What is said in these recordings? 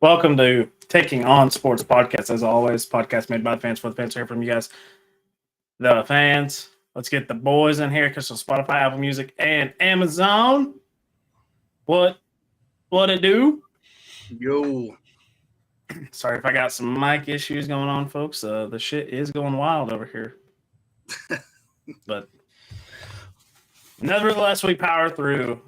Welcome to Taking On Sports Podcast. As always, podcast made by the fans for the fans. Here from you guys, the fans. Let's get the boys in here because of Spotify, Apple Music, and Amazon. What it do? Yo. Sorry if I got some mic issues going on, folks. The shit is going wild over here. But nevertheless, we power through.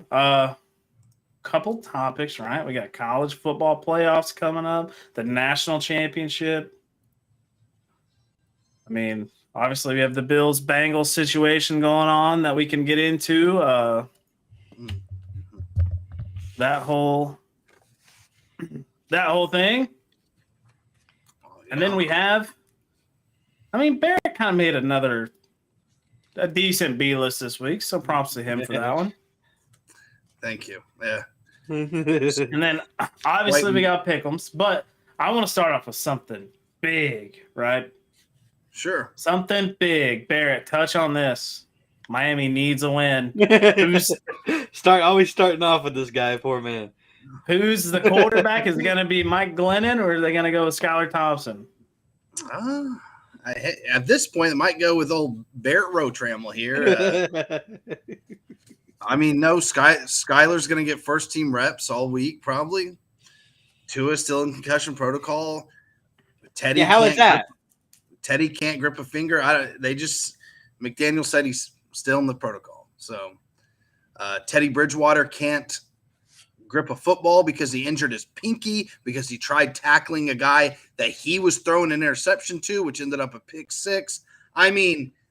Couple topics, right? We got college football playoffs coming up, the national championship. I mean, obviously we have the Bills-Bengals situation going on that we can get into. That whole thing. And then we have, Barrett kind of made a decent B list this week, so props to him for that one. Thank you. Yeah. And then obviously we got pick'ems, but I want to start off with something big, right? Sure. Something big. Barrett, touch on this. Miami needs a win. Always starting off with this guy, poor man. Who's the quarterback? Is it going to be Mike Glennon or are they going to go with Skylar Thompson? At this point, it might go with old Barrett Rotrammel here. No, Skylar's going to get first-team reps all week, probably. Tua's still in concussion protocol. Teddy, how is that? Teddy can't grip a finger. McDaniel said he's still in the protocol. So Teddy Bridgewater can't grip a football because he injured his pinky because he tried tackling a guy that he was throwing an interception to, which ended up a pick six.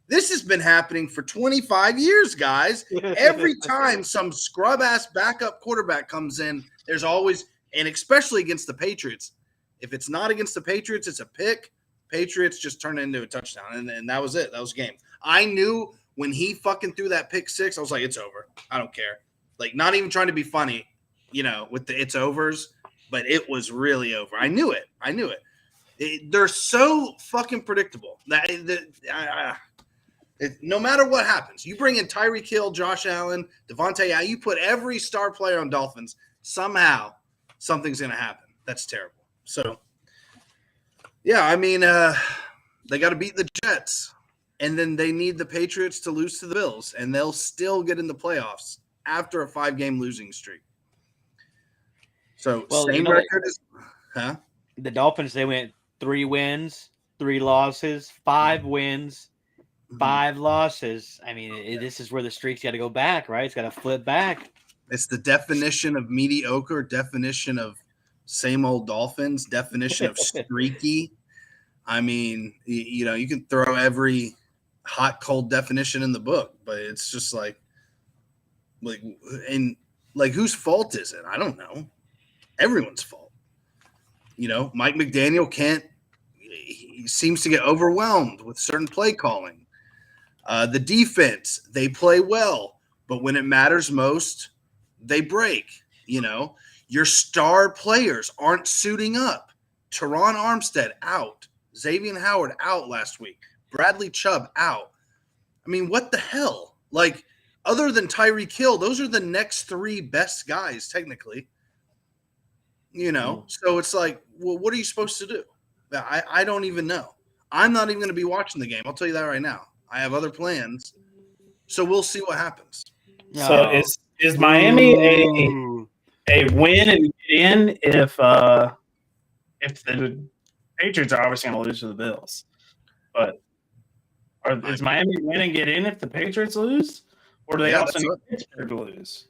This has been happening for 25 years, guys. Every time some scrub-ass backup quarterback comes in, there's always – and especially against the Patriots. If it's not against the Patriots, it's a pick. Patriots just turn it into a touchdown, and that was it. That was game. I knew when he fucking threw that pick six, I was like, it's over. I don't care. Like, not even trying to be funny, with the it's overs, but it was really over. I knew it. They're so fucking predictable. No matter what happens, you bring in Tyreek Hill, Josh Allen, Devontae, you put every star player on Dolphins, somehow something's going to happen. That's terrible. So, yeah, they got to beat the Jets, and then they need the Patriots to lose to the Bills, and they'll still get in the playoffs after a 5-game losing streak. So, same record as – The Dolphins, they went 3 wins, 3 losses, 5 wins, 5 losses. This is where the streak's got to go back, right? It's got to flip back. It's the definition of mediocre, definition of same old Dolphins, definition of streaky. You can throw every hot, cold definition in the book, but it's just like whose fault is it? I don't know. Everyone's fault. Mike McDaniel he seems to get overwhelmed with certain play calling. The defense, they play well, but when it matters most, they break. Your star players aren't suiting up. Teron Armstead out. Xavier Howard out last week. Bradley Chubb out. What the hell? Other than Tyreek Hill, those are the next 3 best guys, technically. So it's like, well, what are you supposed to do? I don't even know. I'm not even going to be watching the game. I'll tell you that right now. I have other plans. So we'll see what happens. So is Miami a win and get in if the Patriots are obviously going to lose to the Bills? But is Miami win and get in if the Patriots lose? Or do they also need Pittsburgh to lose?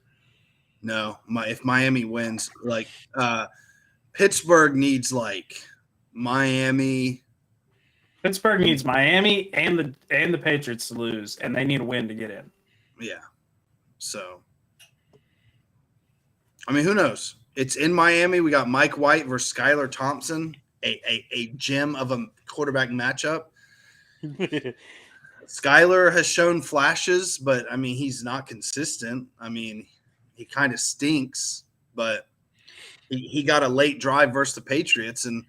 No, if Miami wins, Pittsburgh needs Miami. Pittsburgh needs Miami and the Patriots to lose, and they need a win to get in. Yeah. So, who knows? It's in Miami. We got Mike White versus Skylar Thompson, a gem of a quarterback matchup. Skylar has shown flashes, but he's not consistent. He kind of stinks, but he got a late drive versus the Patriots, and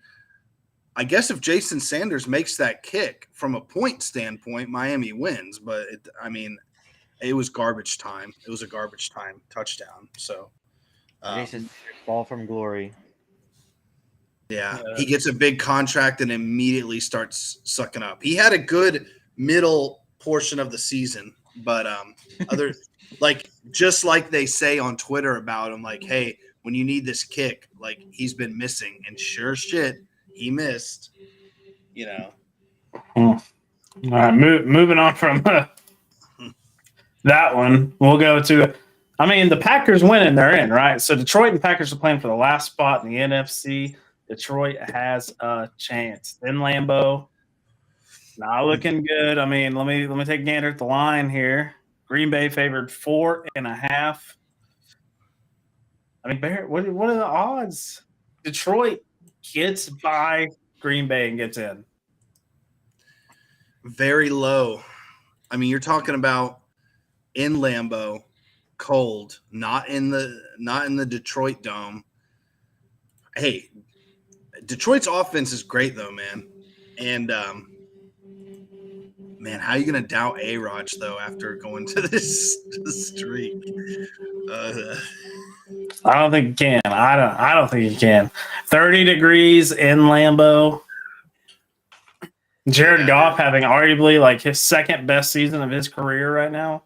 I guess if Jason Sanders makes that kick from a point standpoint, Miami wins. But it was garbage time. It was a garbage time touchdown. So Jason fall from glory. Yeah, he gets a big contract and immediately starts sucking up. He had a good middle portion of the season, but other just like they say on Twitter about him, like, hey, when you need this kick, like he's been missing, and sure shit, he missed. You know. All right, moving on from that one, we'll go to. I mean, the Packers winning, they're in, right? So Detroit and Packers are playing for the last spot in the NFC. Detroit has a chance. Then Lambeau, not looking good. I mean, let me take a gander at the line here. Green Bay favored 4.5. I mean, Barrett, what are the odds? Detroit gets by Green Bay and gets in. Very low. I mean, you're talking about in Lambeau, cold, not in the Detroit dome. Hey, Detroit's offense is great though, man. And man, how are you gonna doubt A-Rod though after going to this streak? I don't think you can. I don't think you can. 30 degrees in Lambeau. Jared Goff having arguably like his second best season of his career right now.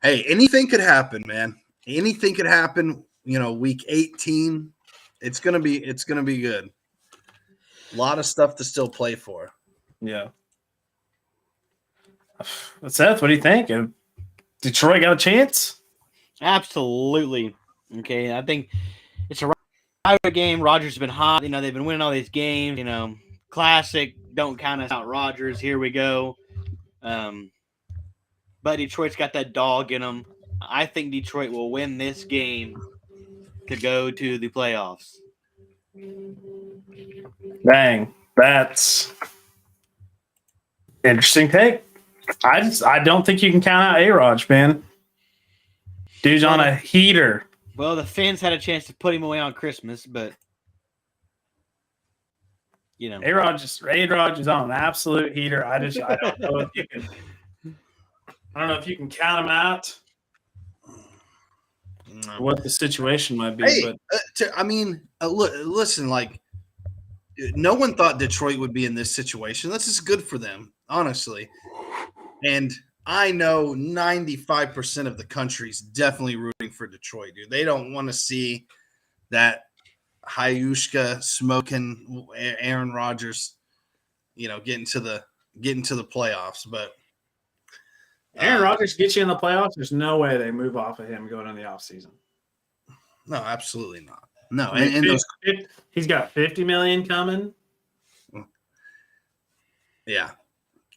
Hey, anything could happen, man. Anything could happen. You know, week 18, it's gonna be good. A lot of stuff to still play for. Yeah. Seth, what do you think? Detroit got a chance? Absolutely. Okay, I think it's a rivalry game. Rodgers has been hot. You know, they've been winning all these games. You know, classic. Don't count us out, Rodgers. Here we go. But Detroit's got that dog in them. I think Detroit will win this game to go to the playoffs. Dang, that's interesting take. I don't think you can count out A-Rod, man. Dude's on a heater. Well, the fans had a chance to put him away on Christmas, but you know, A-Rod is on an absolute heater. I don't know if you can. I don't know if you can count him out. What the situation might be, hey, but listen, like no one thought Detroit would be in this situation. This is good for them, honestly. And I know 95% of the country's definitely rooting for Detroit, dude. They don't want to see that Hayushka smoking Aaron Rodgers, you know, getting to the playoffs. But Aaron Rodgers gets you in the playoffs. There's no way they move off of him going in the offseason. No, absolutely not. No, I mean, he's got $50 million coming. Yeah.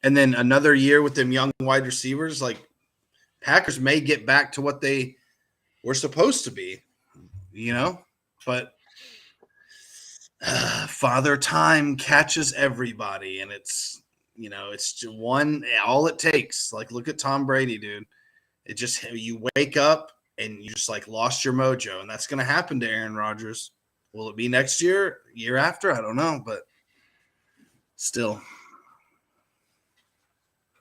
And then another year with them young wide receivers, like Packers may get back to what they were supposed to be, you know, but Father Time catches everybody. And it's, you know, it's just all it takes. Like, look at Tom Brady, dude. It just, you wake up and you just like lost your mojo. And that's going to happen to Aaron Rodgers. Will it be next year, year after? I don't know, but still.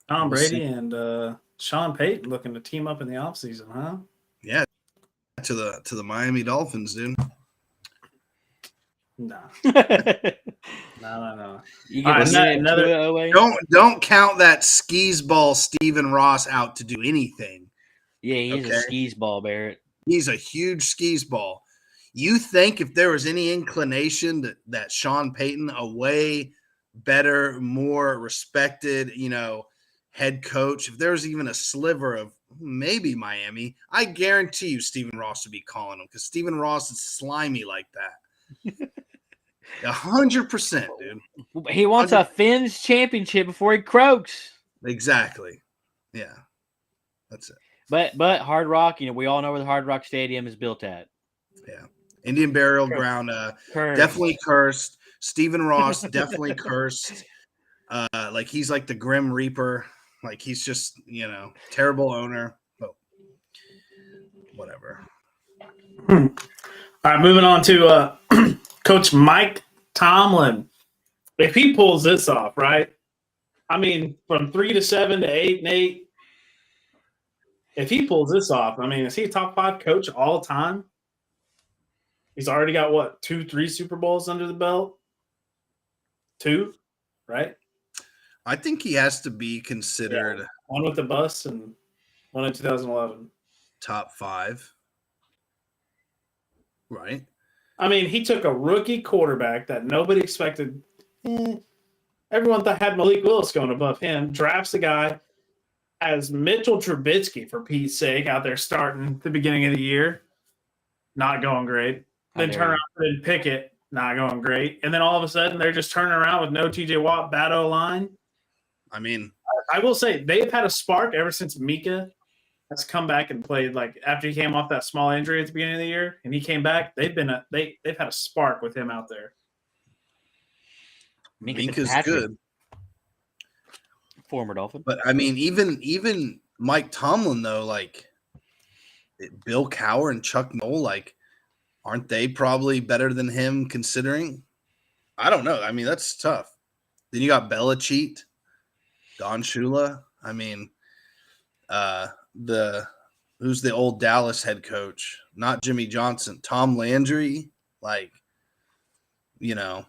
Tom Brady and Sean Payton looking to team up in the offseason, huh? Yeah, to the Miami Dolphins, dude. No. No. You get Don't count that skis ball Stephen Ross out to do anything. Yeah, he's a skis ball, Barrett. He's a huge skis ball. You think if there was any inclination that Sean Payton, a way better, more respected, you know, head coach, if there was even a sliver of maybe Miami, I guarantee you Stephen Ross would be calling him because Stephen Ross is slimy like that. 100%, dude. He wants a Finns championship before he croaks. Exactly. Yeah, that's it. But Hard Rock, you know, we all know where the Hard Rock Stadium is built at. Yeah, Indian Burial Ground, definitely cursed. Stephen Ross definitely cursed. Like he's like the Grim Reaper. Like he's just, you know, terrible owner. But whatever. All right, moving on to Coach Mike Tomlin. If he pulls this off, right? I mean, from 3-7 to 8-8. If he pulls this off, I mean, is he a top 5 coach all time? He's already got what, 2-3 Super Bowls under the belt. 2, right? I think he has to be considered One with the bus and one in 2011. top 5. Right. I mean, he took a rookie quarterback that nobody expected. Everyone thought had Malik Willis going above him. Drafts the guy as Mitchell Trubisky, for Pete's sake, out there starting at the beginning of the year. Not going great. Then turn around and Pickett, not going great. And then all of a sudden, they're just turning around with no TJ Watt, bad O-line. I mean, I will say they've had a spark ever since Mika has come back and played. Like after he came off that small injury at the beginning of the year, and he came back, they've had a spark with him out there. Minka's good. Former Dolphin. But I mean, even Mike Tomlin though, like Bill Cowher and Chuck Noll, like, aren't they probably better than him considering? I don't know. I mean, that's tough. Then you got Belichick, Don Shula. I mean, who's the old Dallas head coach? Not Jimmy Johnson, Tom Landry. Like, you know,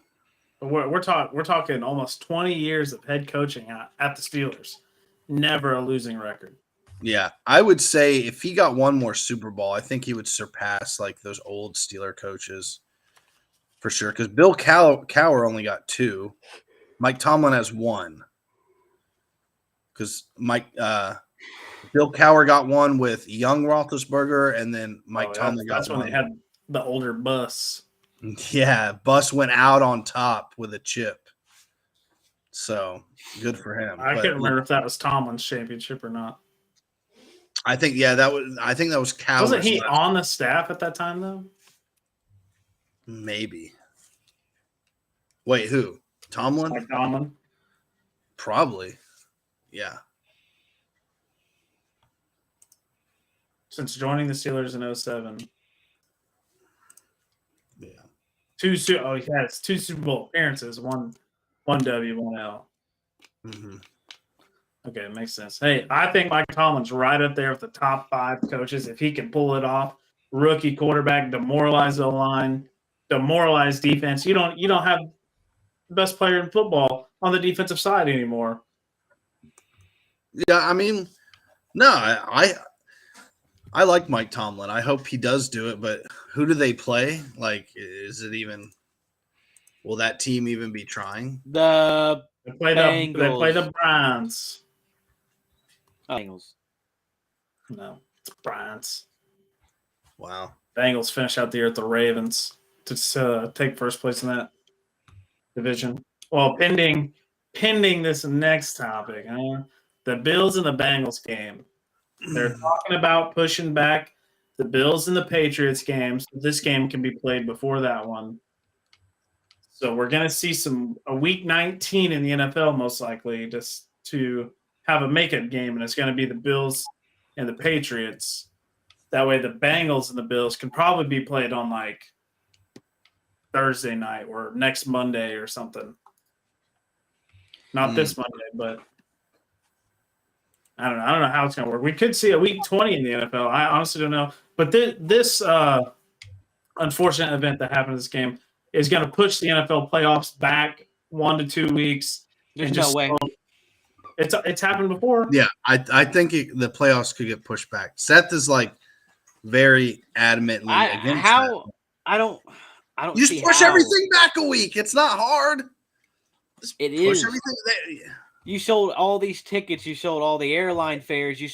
we're talking almost 20 years of head coaching at the Steelers. Never a losing record. Yeah, I would say if he got one more Super Bowl, I think he would surpass like those old Steeler coaches for sure. Because Bill Cowher only got 2. Mike Tomlin has 1. Because Bill Cowher got 1 with young Roethlisberger, and then Mike Tomlin got 1. That's when they had the older Bus. Yeah, Bus went out on top with a chip. So good for him. I can't remember if that was Tomlin's championship or not. I think that was Cowher's. Wasn't he on the staff at that time though? Maybe. Wait, who? Tomlin? Like Tomlin? Probably. Yeah. Since joining the Steelers in 07. Yeah. He has 2 Super Bowl appearances, one W, 1 L. Mm-hmm. Okay, it makes sense. Hey, I think Mike Tomlin's right up there with the top 5 coaches if he can pull it off. Rookie quarterback, demoralize the line, demoralize defense. You don't have the best player in football on the defensive side anymore. Yeah, I mean, no, I like Mike Tomlin. I hope he does do it, but who do they play? Like, will that team even be trying? They play the Browns. Bengals. No, it's Browns. Wow. Bengals finish out the year at the Ravens to take first place in that division. Well, pending this next topic, the Bills and the Bengals game. They're talking about pushing back the Bills and the Patriots games. So this game can be played before that one. So we're going to see a week 19 in the NFL most likely just to have a makeup game, and it's going to be the Bills and the Patriots. That way the Bengals and the Bills can probably be played on like Thursday night or next Monday or something. Not this Monday, but I don't know how it's going to work. We could see a week 20 in the NFL. I honestly don't know. But this unfortunate event that happened in this game is going to push the NFL playoffs back 1 to 2 weeks. There's no way. It's happened before. Yeah, I think the playoffs could get pushed back. Seth is like very adamantly against that. I don't. You just push everything back a week. It's not hard. It push is. Everything there. You sold all these tickets. You sold all the airline fares. You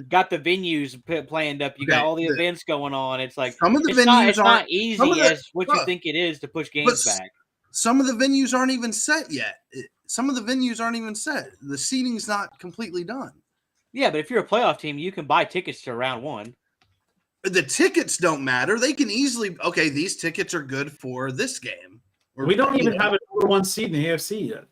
got the venues planned up. You got all the events going on. It's like some of the venues it's not easy as what you think it is to push games back. Some of the venues aren't even set yet. Some of the venues aren't even set. The seating's not completely done. Yeah, but if you're a playoff team, you can buy tickets to round 1. The tickets don't matter. They can easily these tickets are good for this game. We don't even have a number 1 seed in the AFC yet.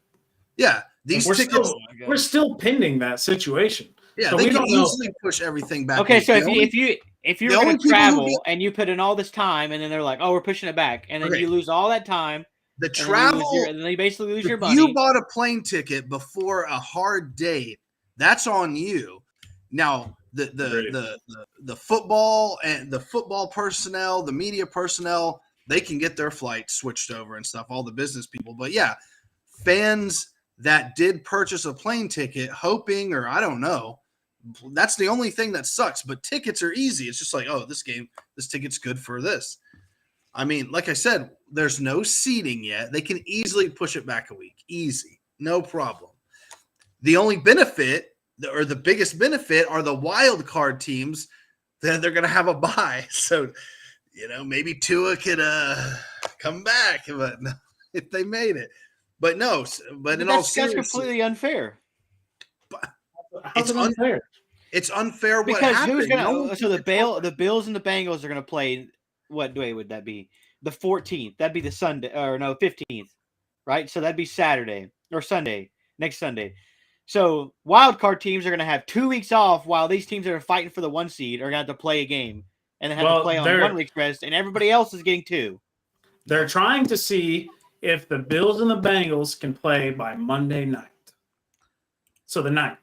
Yeah, these tickets. We're still pending that situation. Yeah, so they can easily push everything back. Okay, so if you're going to travel and you put in all this time, and then they're like, "Oh, we're pushing it back," and then you lose all that time. The travel, and then you basically lose your money. You bought a plane ticket before a hard date. That's on you. Now the football and the football personnel, the media personnel, they can get their flights switched over and stuff. All the business people, but yeah, fans that did purchase a plane ticket hoping, or I don't know, that's the only thing that sucks. But tickets are easy. It's just like, oh, this ticket's good for this. I mean, like I said, there's no seating yet. They can easily push it back a week. Easy. No problem. The only benefit, or the biggest benefit, are the wild card teams that they're going to have a bye. So, maybe Tua could come back if they made it. But no, but in all seriousness, that's completely unfair. How's it unfair? It's unfair what because happened. who's gonna? So the Bills and the Bengals are gonna play. What day would that be? The 14th. That'd be the Sunday, or no, 15th, right? So that'd be Saturday or Sunday, next Sunday. So wild card teams are gonna have 2 weeks off, while these teams that are fighting for the 1 seed are gonna have to play a game, and they have to play on 1 week's rest, and everybody else is getting 2. They're trying to see if the Bills and the Bengals can play by Monday night. So the 9th,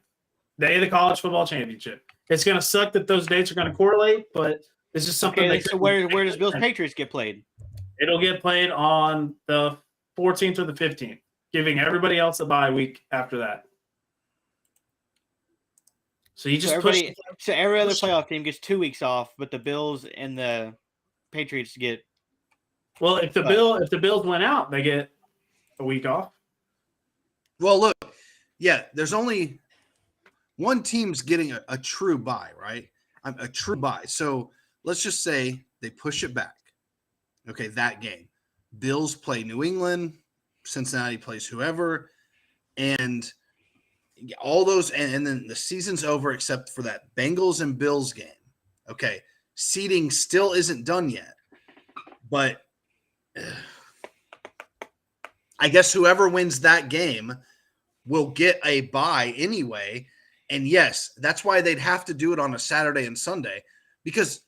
day of the college football championship. It's going to suck that those dates are going to correlate, but it's just something. Okay, so where does Bills Patriots get played? It'll get played on the 14th or the 15th, giving everybody else a bye week after that. So you just so every other playoff team gets 2 weeks off, but the Bills and the Patriots get. Well, if the Bills went out, they get a week off. Well, look, yeah, there's only one team's getting a true bye, right? A true bye. So let's just say they push it back. Okay, that game. Bills play New England, Cincinnati plays whoever, and all those, and then the season's over except for that Bengals and Bills game. Okay, seeding still isn't done yet, but I guess whoever wins that game will get a bye anyway. And yes, that's why they'd have to do it on a Saturday and Sunday, because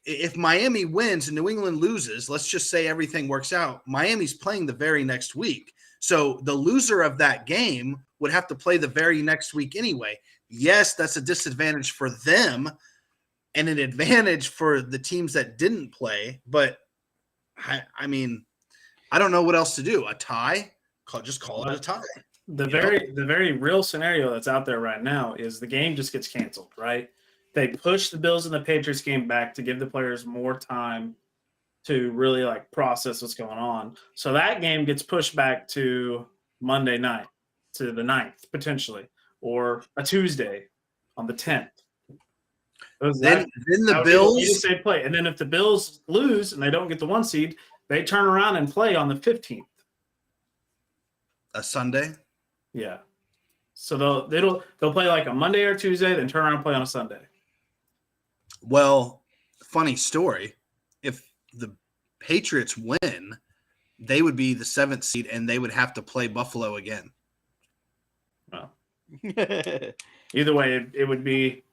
if Miami wins and New England loses, let's just say everything works out, Miami's playing the very next week. So the loser of that game would have to play the very next week anyway. Yes, that's a disadvantage for them and an advantage for the teams that didn't play. But I mean, I don't know what else to do. A tie? Just call it a tie. The very real scenario that's out there right now is the game just gets canceled, right? They push the Bills and the Patriots game back to give the players more time to really process what's going on. So that game gets pushed back to Monday night, to the 9th potentially, or a Tuesday on the 10th. Then the Bills say play, and then if the Bills lose and they don't get the 1 seed, they turn around and play on the 15th. A Sunday? Yeah. So they'll play a Monday or Tuesday, then turn around and play on a Sunday. Well, funny story. If the Patriots win, they would be the 7th seed and they would have to play Buffalo again. Well, either way, it would be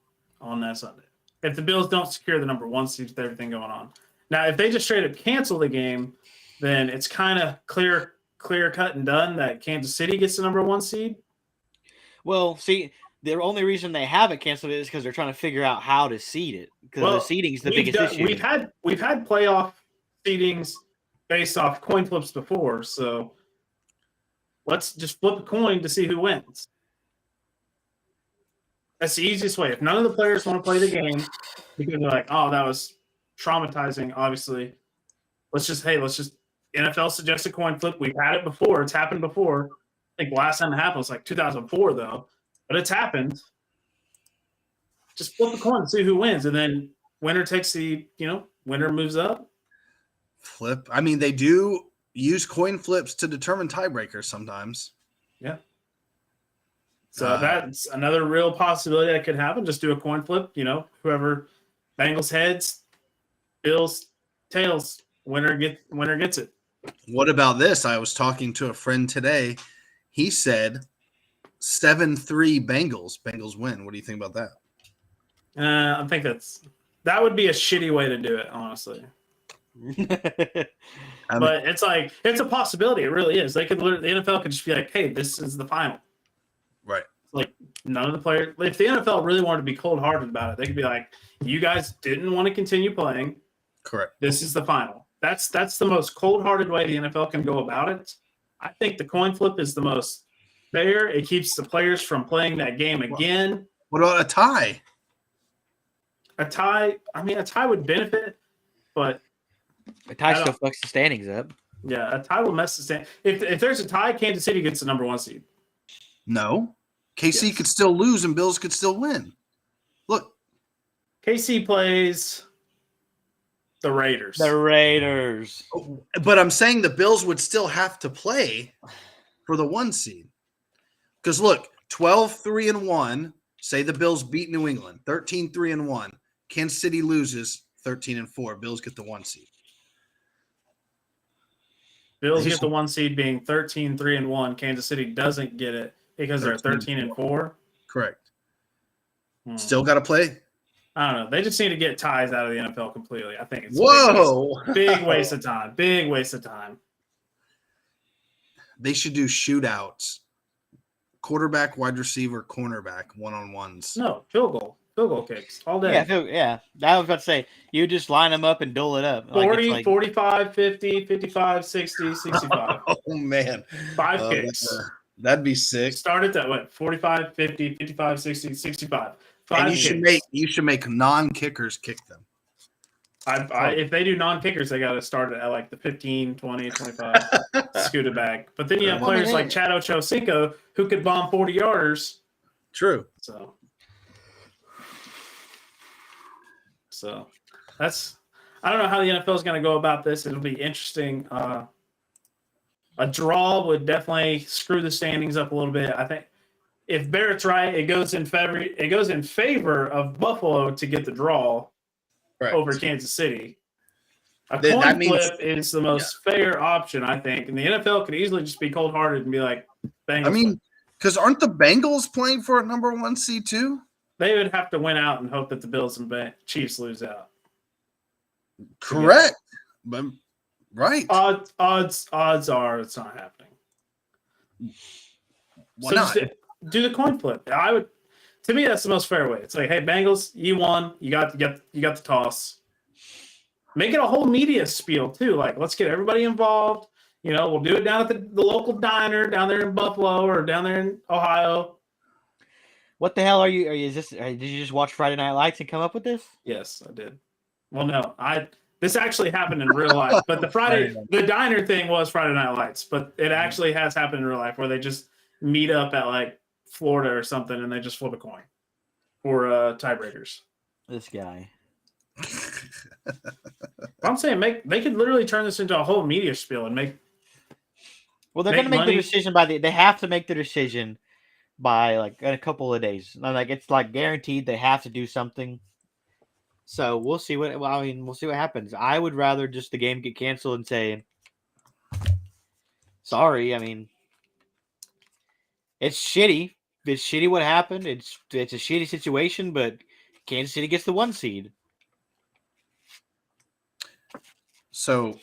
on that Sunday. If the Bills don't secure the number 1 seed with everything going on. Now, if they just straight up cancel the game, then it's kind of clear cut and done that Kansas City gets the number 1 seed. Well, see, the only reason they haven't canceled it is because they're trying to figure out how to seed it, because the seeding is the biggest issue. We've had playoff seedings based off coin flips before, so let's just flip a coin to see who wins. That's the easiest way. If none of the players want to play the game because they're like, oh, that was traumatizing, obviously, let's just NFL suggests a coin flip. We've had it before. It's happened before. I think the last time it happened was 2004, though. But it's happened. Just flip a coin and see who wins. And then winner takes winner moves up. Flip. I mean, they do use coin flips to determine tiebreakers sometimes. Yeah. So that's another real possibility that could happen. Just do a coin flip. Whoever Bengals heads, Bills tails, winner gets it. What about this? I was talking to a friend today. He said 7-3 Bengals. Bengals win. What do you think about that? I think that would be a shitty way to do it, honestly. But it's a possibility. It really is. The NFL could just be like, hey, this is the final. Right. None of the players, if the NFL really wanted to be cold-hearted about it, they could be like, you guys didn't want to continue playing. Correct. This is the final. That's the most cold-hearted way the NFL can go about it. I think the coin flip is the most fair. It keeps the players from playing that game again. What about a tie? A tie would benefit, but The tie still fucks the standings up. yeah, a tie will mess the stand. If there's a tie, Kansas City gets the number 1 seed. No. KC Yes. could still lose and Bills could still win. Look. KC plays the Raiders. The Raiders. But I'm saying the Bills would still have to play for the 1 seed. Because look, 12-3-1. Say the Bills beat New England. 13-3-1. Kansas City loses 13-4. Bills get the 1 seed. Bills get the 1 seed being 13-3-1. Kansas City doesn't get it because they're 13-4. Correct. Still got to play. I don't know. They just need to get ties out of the NFL completely. I think it's big waste of time. Big waste of time. They should do shootouts. Quarterback, wide receiver, cornerback, one-on-ones. No, field goal kicks all day. Yeah. I was about to say, you just line them up and dole it up. 40, 45, 50, 55, 60, 65. Oh, man. 5 kicks. That'd be sick. Start at that, 45, 50, 55, 60, 65. And you should make non-kickers kick them. If they do non-kickers, they got to start at like the 15, 20, 25, scoot it back. But then you have players like Chad Ochocinco who could bomb 40-yarders. True. So that's – I don't know how the NFL is going to go about this. It'll be interesting. A draw would definitely screw the standings up a little bit. I think if Barrett's right, it goes in favor of Buffalo to get the draw. Right. Over Kansas City. A coin flip is the most fair option, I think. And the NFL could easily just be cold-hearted and be like, Bengals. I mean, because aren't the Bengals playing for a number 1 seed too? They would have to win out and hope that the Bills and Chiefs lose out. Correct. But, right. Odds are it's not happening. Why not? Do the coin flip. To me, that's the most fair way. It's like, hey, Bengals, you won. You got the toss. Make it a whole media spiel too. Like, let's get everybody involved. We'll do it down at the local diner down there in Buffalo or down there in Ohio. What the hell are you? Did you just watch Friday Night Lights and come up with this? Yes, I did. Well, no, this actually happened in real life. But the diner thing was Friday Night Lights. But it actually has happened in real life where they just meet up at like Florida or something, and they just flip a coin for tiebreakers. This guy. I'm saying they could literally turn this into a whole media spiel and make. Well, they're going to make the decision they have to make the decision by like in a couple of days. Like it's like guaranteed they have to do something. So we'll see what happens. I would rather just the game get canceled and say, sorry. I mean, it's shitty. It's shitty what happened. It's a shitty situation, but Kansas City gets the 1 seed. So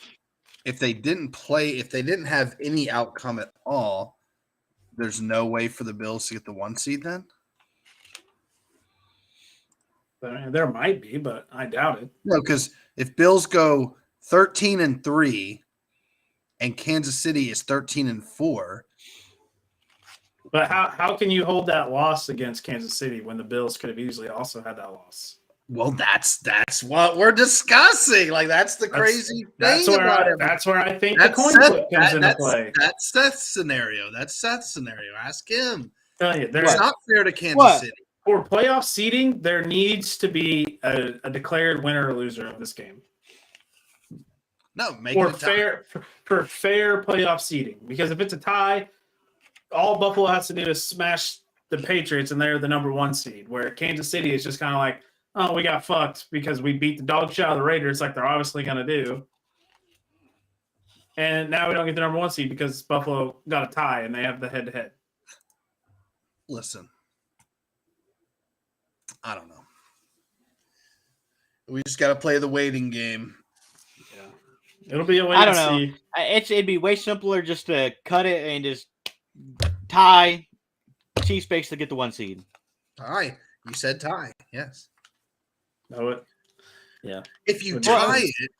if they didn't have any outcome at all, there's no way for the Bills to get the 1 seed then? There might be, but I doubt it. No, because if Bills go 13-3 and Kansas City is 13-4. But how can you hold that loss against Kansas City when the Bills could have easily also had that loss? Well, that's what we're discussing. Like that's the crazy thing. That's where I think the coin flip comes into play. That's Seth's scenario. Ask him. It's not fair to Kansas City. For playoff seeding, there needs to be a declared winner or loser of this game. No, make it a tie. For fair playoff seeding. Because if it's a tie, all Buffalo has to do is smash the Patriots, and they're the number 1 seed. Where Kansas City is just kind of like, oh, we got fucked because we beat the dog shit out of the Raiders like they're obviously going to do. And now we don't get the number 1 seed because Buffalo got a tie and they have the head-to-head. Listen, I don't know. We just got to play the waiting game. Yeah. It'll be a wait I and don't see. know. It'd be way simpler just to cut it and just tie. Chiefs basically get the 1 seed. Tie. You said tie. Yes. Know it. Yeah. If you tie it,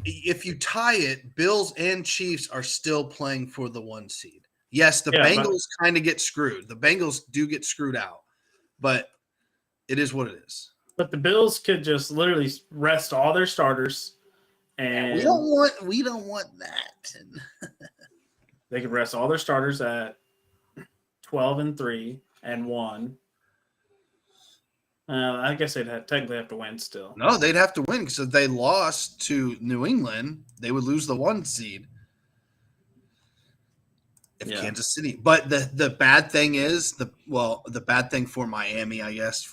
if you tie it, Bills and Chiefs are still playing for the 1 seed. Yes, the Yeah, Bengals kind of get screwed. The Bengals do get screwed out, but it is what it is. but the Bills could just literally rest all their starters, And we and don't want that. they could rest all their starters at 12-3-1. I guess they'd technically have to win still. No, they'd have to win because if they lost to New England, they would lose the 1 seed. If Kansas City, but the bad thing is the bad thing for Miami, I guess,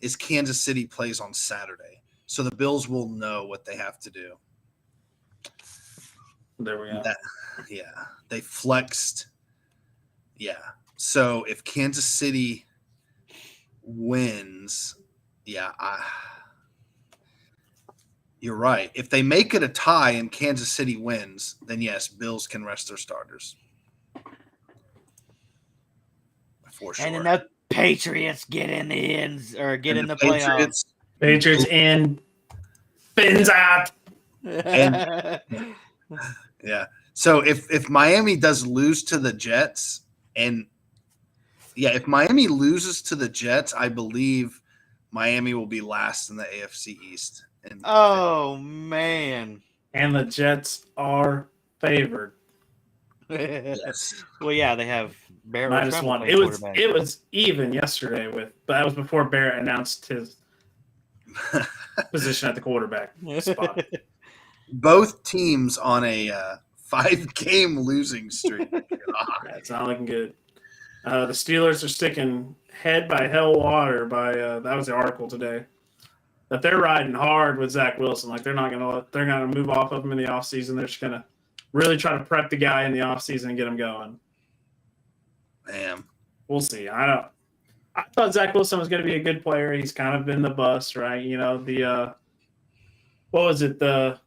is Kansas City plays on Saturday, so the Bills will know what they have to do. There we go. They flexed. Yeah, so if Kansas City wins, you're right. If they make it a tie and Kansas City wins, then yes, Bills can rest their starters. For sure. And then the Patriots get in the ends or get in the playoffs. Patriots in fins out. Yeah. So if Miami does lose to the Jets, if Miami loses to the Jets, I believe Miami will be last in the AFC East. Man. And the Jets are favored. Yes. Well, yeah, they have Barrett -1. It was even yesterday but that was before Barrett announced his position at the quarterback spot. Both teams on a 5-game losing streak. It's not looking good. The Steelers are sticking head by hell water by that was the article today. That they're riding hard with Zach Wilson. Like they're gonna move off of him in the offseason. They're just gonna really try to prep the guy in the offseason and get him going. Damn. We'll see. I thought Zach Wilson was going to be a good player. He's kind of been the bust, right? You know, what was it? The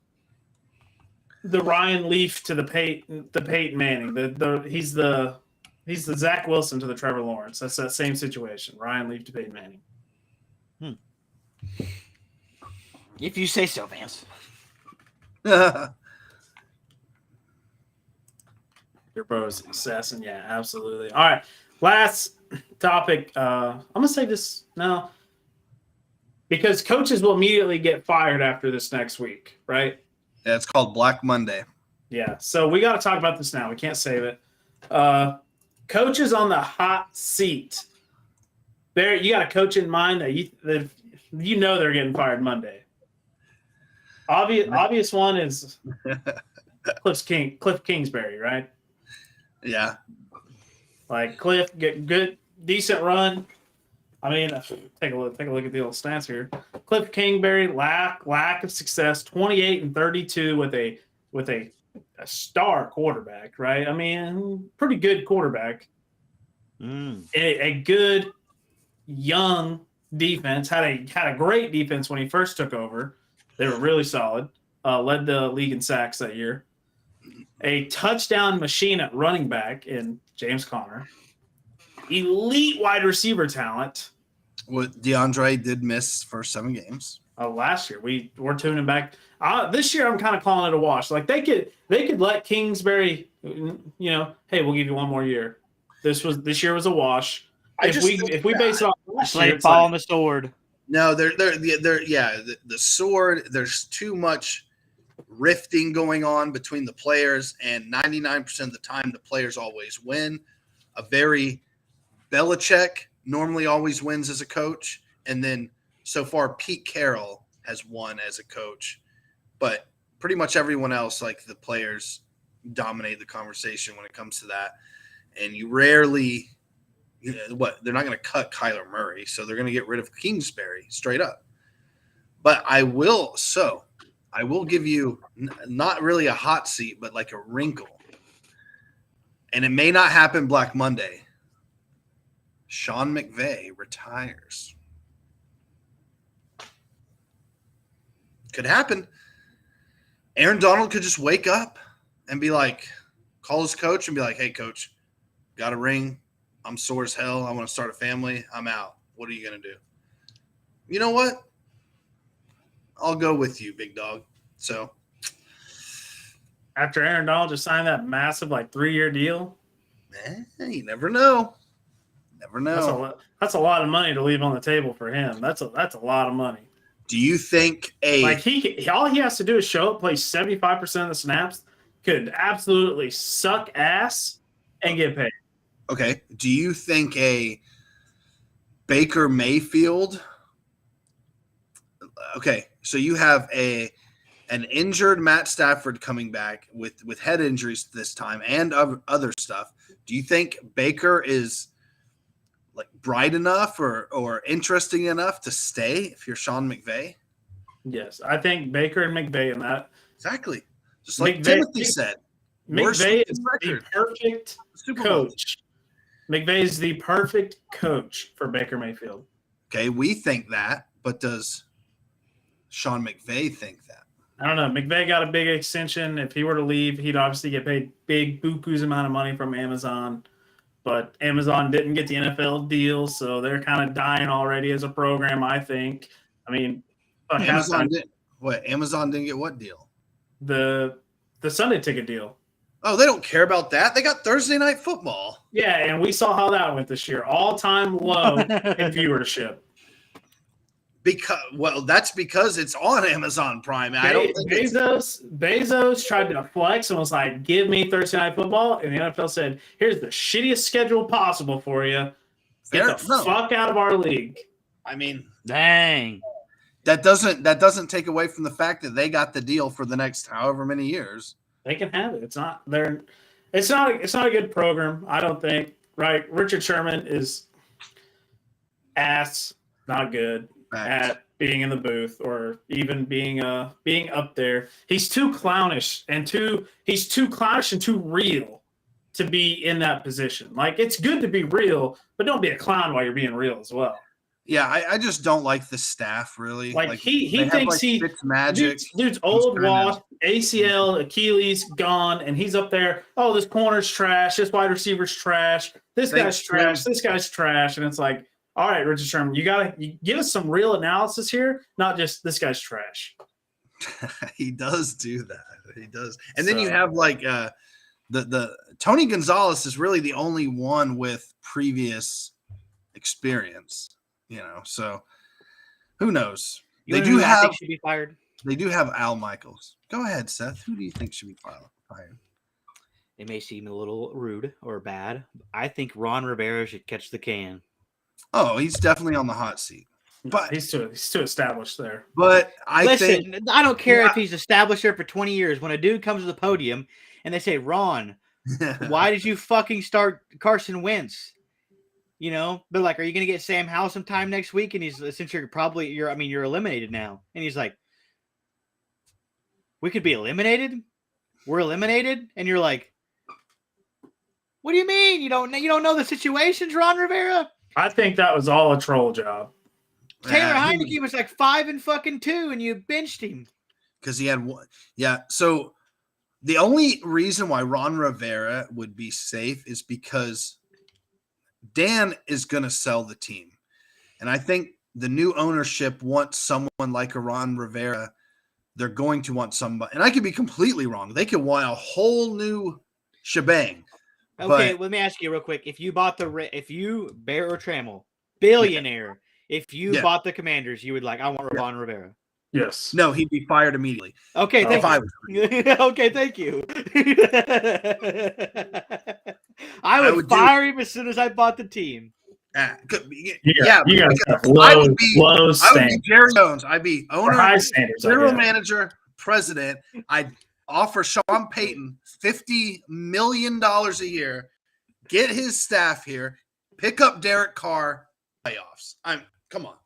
Ryan Leaf to the Peyton Manning. He's the Zach Wilson to the Trevor Lawrence. That's that same situation. Ryan Leaf to Peyton Manning. If you say so, Vance. Your bro's assassin. Yeah, absolutely. All right. Last topic. I'm going to say this now because coaches will immediately get fired after this next week, right? Yeah, it's called Black Monday. Yeah. So we got to talk about this now. We can't save it. Coaches on the hot seat. You got a coach in mind that you know they're getting fired Monday. Obvious one is Cliff Kingsbury, right? Yeah. Like Cliff, get good, decent run. I mean, take a look at the old stats here. Cliff Kingsbury, lack of success, 28-32 with a star quarterback, right? I mean, pretty good quarterback. A good young defense, had a great defense when he first took over. They were really solid. Led the league in sacks that year. A touchdown machine at running back in James Conner. Elite wide receiver talent. What DeAndre did miss for 7 games. Last year we're tuning back. This year I'm kind of calling it a wash. Like they could let Kingsbury, hey, we'll give you one more year. This year was a wash. If we base it off last year, it's fall on the sword. No, the sword. There's too much rifting going on between the players, and 99% of the time the players always win. A very Belichick normally always wins as a coach, and then so far Pete Carroll has won as a coach, but pretty much everyone else, like the players, dominate the conversation when it comes to that. And you rarely, they're not going to cut Kyler Murray, so they're going to get rid of Kingsbury straight up. But I will give you not really a hot seat, but like a wrinkle. And it may not happen Black Monday. Sean McVay retires. Could happen. Aaron Donald could just wake up and be like, call his coach and be like, hey, coach, got a ring. I'm sore as hell. I want to start a family. I'm out. What are you going to do? You know what? I'll go with you, big dog. So After Aaron Donald just signed that massive 3-year deal, You never know. Never know. that's a lot of money to leave on the table for him. That's a lot of money. Do you think all he has to do is show up, play 75% of the snaps, could absolutely suck ass and get paid. Okay. Do you think a Baker Mayfield? Okay, so you have an injured Matt Stafford coming back with head injuries this time and other stuff. Do you think Baker is bright enough or interesting enough to stay if you're Sean McVay? Yes, I think Baker and McVay in that. Exactly. Just like McVay, Timothy said. McVay is the perfect coach. McVay is the perfect coach for Baker Mayfield. Okay, we think that, but does Sean McVay think that? I don't know. McVay got a big extension. If he were to leave, he'd obviously get paid big buku's amount of money from Amazon. But Amazon didn't get the NFL deal, so they're kind of dying already as a program, I think. I mean, Amazon didn't get what deal? The Sunday ticket deal. Oh, they don't care about that. They got Thursday Night Football. Yeah, and we saw how that went this year. All-time low in viewership. That's because it's on Amazon Prime. Bezos tried to flex and was like, "Give me Thursday Night Football," and the NFL said, "Here's the shittiest schedule possible for you. Get the fuck out of our league." I mean, dang. That doesn't take away from the fact that they got the deal for the next however many years. They can have it. It's not a good program, I don't think. Right? Richard Sherman is not good at being in the booth or even being up there. He's too clownish and too real to be in that position. It's good to be real, but don't be a clown while you're being real as well. Yeah, I just don't like the staff really. He thinks magic. Dude's old, washed, ACL, Achilles gone, and he's up there. Oh, this corner's trash. This wide receiver's trash. This guy's trash. This guy's trash. And it's like, all right, Richard Sherman, you give us some real analysis here, not just this guy's trash. He does do that. He does. And then you have the Tony Gonzalez is really the only one with previous experience. So who knows? They do have should be fired. They do have Al Michaels. Go ahead, Seth. Who do you think should be fired? It may seem a little rude or bad. I think Ron Rivera should catch the can. Oh, he's definitely on the hot seat. But he's too established there. But I don't care if he's established there for 20 years. When a dude comes to the podium and they say, "Ron, why did you fucking start Carson Wentz?" But are you going to get Sam Howell sometime next week? And since you're eliminated now. And he's like, we could be eliminated. We're eliminated. And you're like, what do you mean? You don't know the situations, Ron Rivera? I think that was all a troll job. Taylor Heineke was 5-2 and you benched him. Because he had one. Yeah. So the only reason why Ron Rivera would be safe is because Dan is going to sell the team. And I think the new ownership wants someone like a Ron Rivera. They're going to want somebody. And I could be completely wrong. They could want a whole new shebang. Okay, let me ask you real quick. If you Bear or Trammell, billionaire, if you bought the Commanders, you would I want Ron Rivera. Yes. No, he'd be fired immediately. Okay, thank you. Okay, thank you. I would fire him as soon as I bought the team. I would be Jerry Jones. I'd be owner, general manager, president. I'd offer Sean Payton $50 million a year, get his staff here, pick up Derek Carr, playoffs. Come on.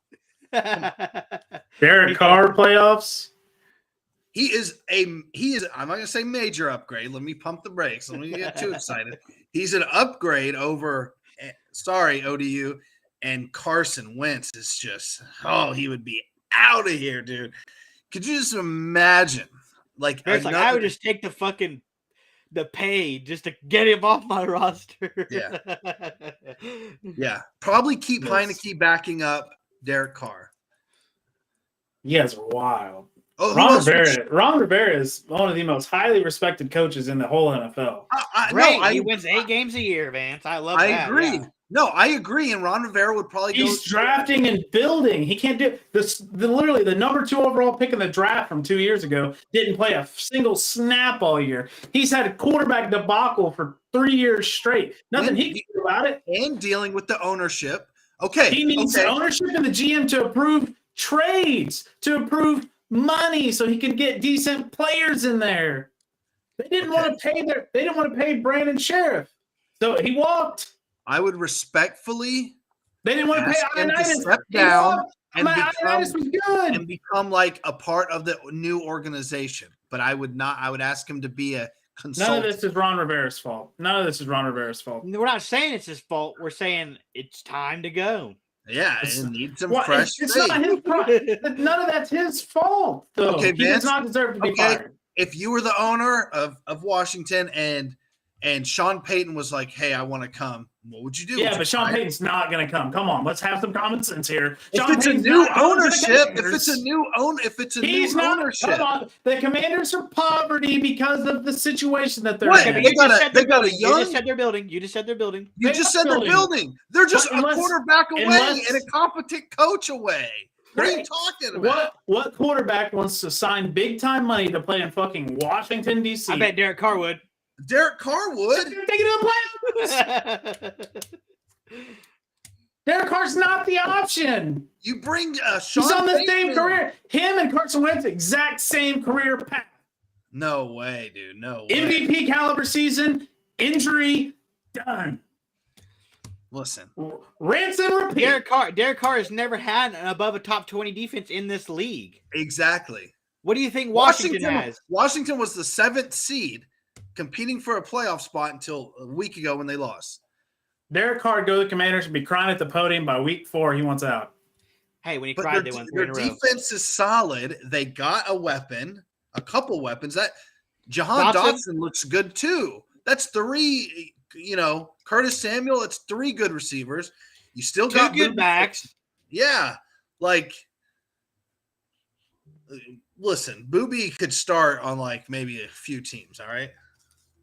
Derek Carr playoffs. He is I'm not gonna say major upgrade. Let me pump the brakes. Let me get too excited. He's an upgrade over ODU, and Carson Wentz is just he would be out of here, dude. Could you just imagine? I would just take the pay just to get him off my roster. Yeah. Probably keep Heineke backing up Derek Carr. You guys are wild. Oh, who else? Ron Rivera is one of the most highly respected coaches in the whole NFL. He wins 8 games a year, Vance. I love I that. agree. Yeah. No, I agree. And Ron Rivera would probably He's drafting and building. He can't do this. Literally, the number 2 overall pick in the draft from 2 years ago didn't play a single snap all year. He's had a quarterback debacle for 3 years straight. Nothing he can do about it. And dealing with the ownership. Okay. He needs ownership and the GM to approve trades, to approve money, so he can get decent players in there. They didn't want to pay Brandon Sheriff, so he walked. I would respectfully. They didn't want to pay Ioannidis. Step down Ioannidis was good and become like a part of the new organization. But I would not. I would ask him to be a consultant. None of this is Ron Rivera's fault. We're not saying it's his fault. We're saying it's time to go. Yeah, it needs some fresh. It's not his fault. None of that's his fault, though. Okay, he does not deserve to be fired. If you were the owner of Washington and Sean Payton was like, "Hey, I want to come," what would you do? Yeah, but Sean Payton's not going to come. Come on, let's have some common sense here. If it's a new ownership, he's not. ownership, come on. The Commanders are poverty because of the situation that they're What? in. They got a young. You just said they're building. You just said they're building. You just said they're building. They're just But a quarterback away and a competent coach away. What are you talking about? What quarterback wants to sign big time money to play in fucking Washington D.C.? I bet Derek Carr would. Derek Carr would. Take it to the playoffs. Derek Carr's not the option. You bring Sean He's on the Payton same in. career. Him and Carson Wentz, exact same career path. No way, dude. No way. MVP caliber season, injury, done. Listen. Rinse and repeat. Derek Carr has never had an above a top 20 defense in this league. Exactly. What do you think Washington has? Washington was the 7th seed competing for a playoff spot until a week ago when they lost. Derek Carr go to the Commanders and be crying at the podium by week 4. He wants out. Hey, when he cried, they won 3 in a row. Their defense is solid. They got a couple weapons. That Jahan Dotson looks good too. That's 3, Curtis Samuel, it's 3 good receivers. You still got 2 good backs. Yeah. Listen, Booby could start on maybe a few teams, all right?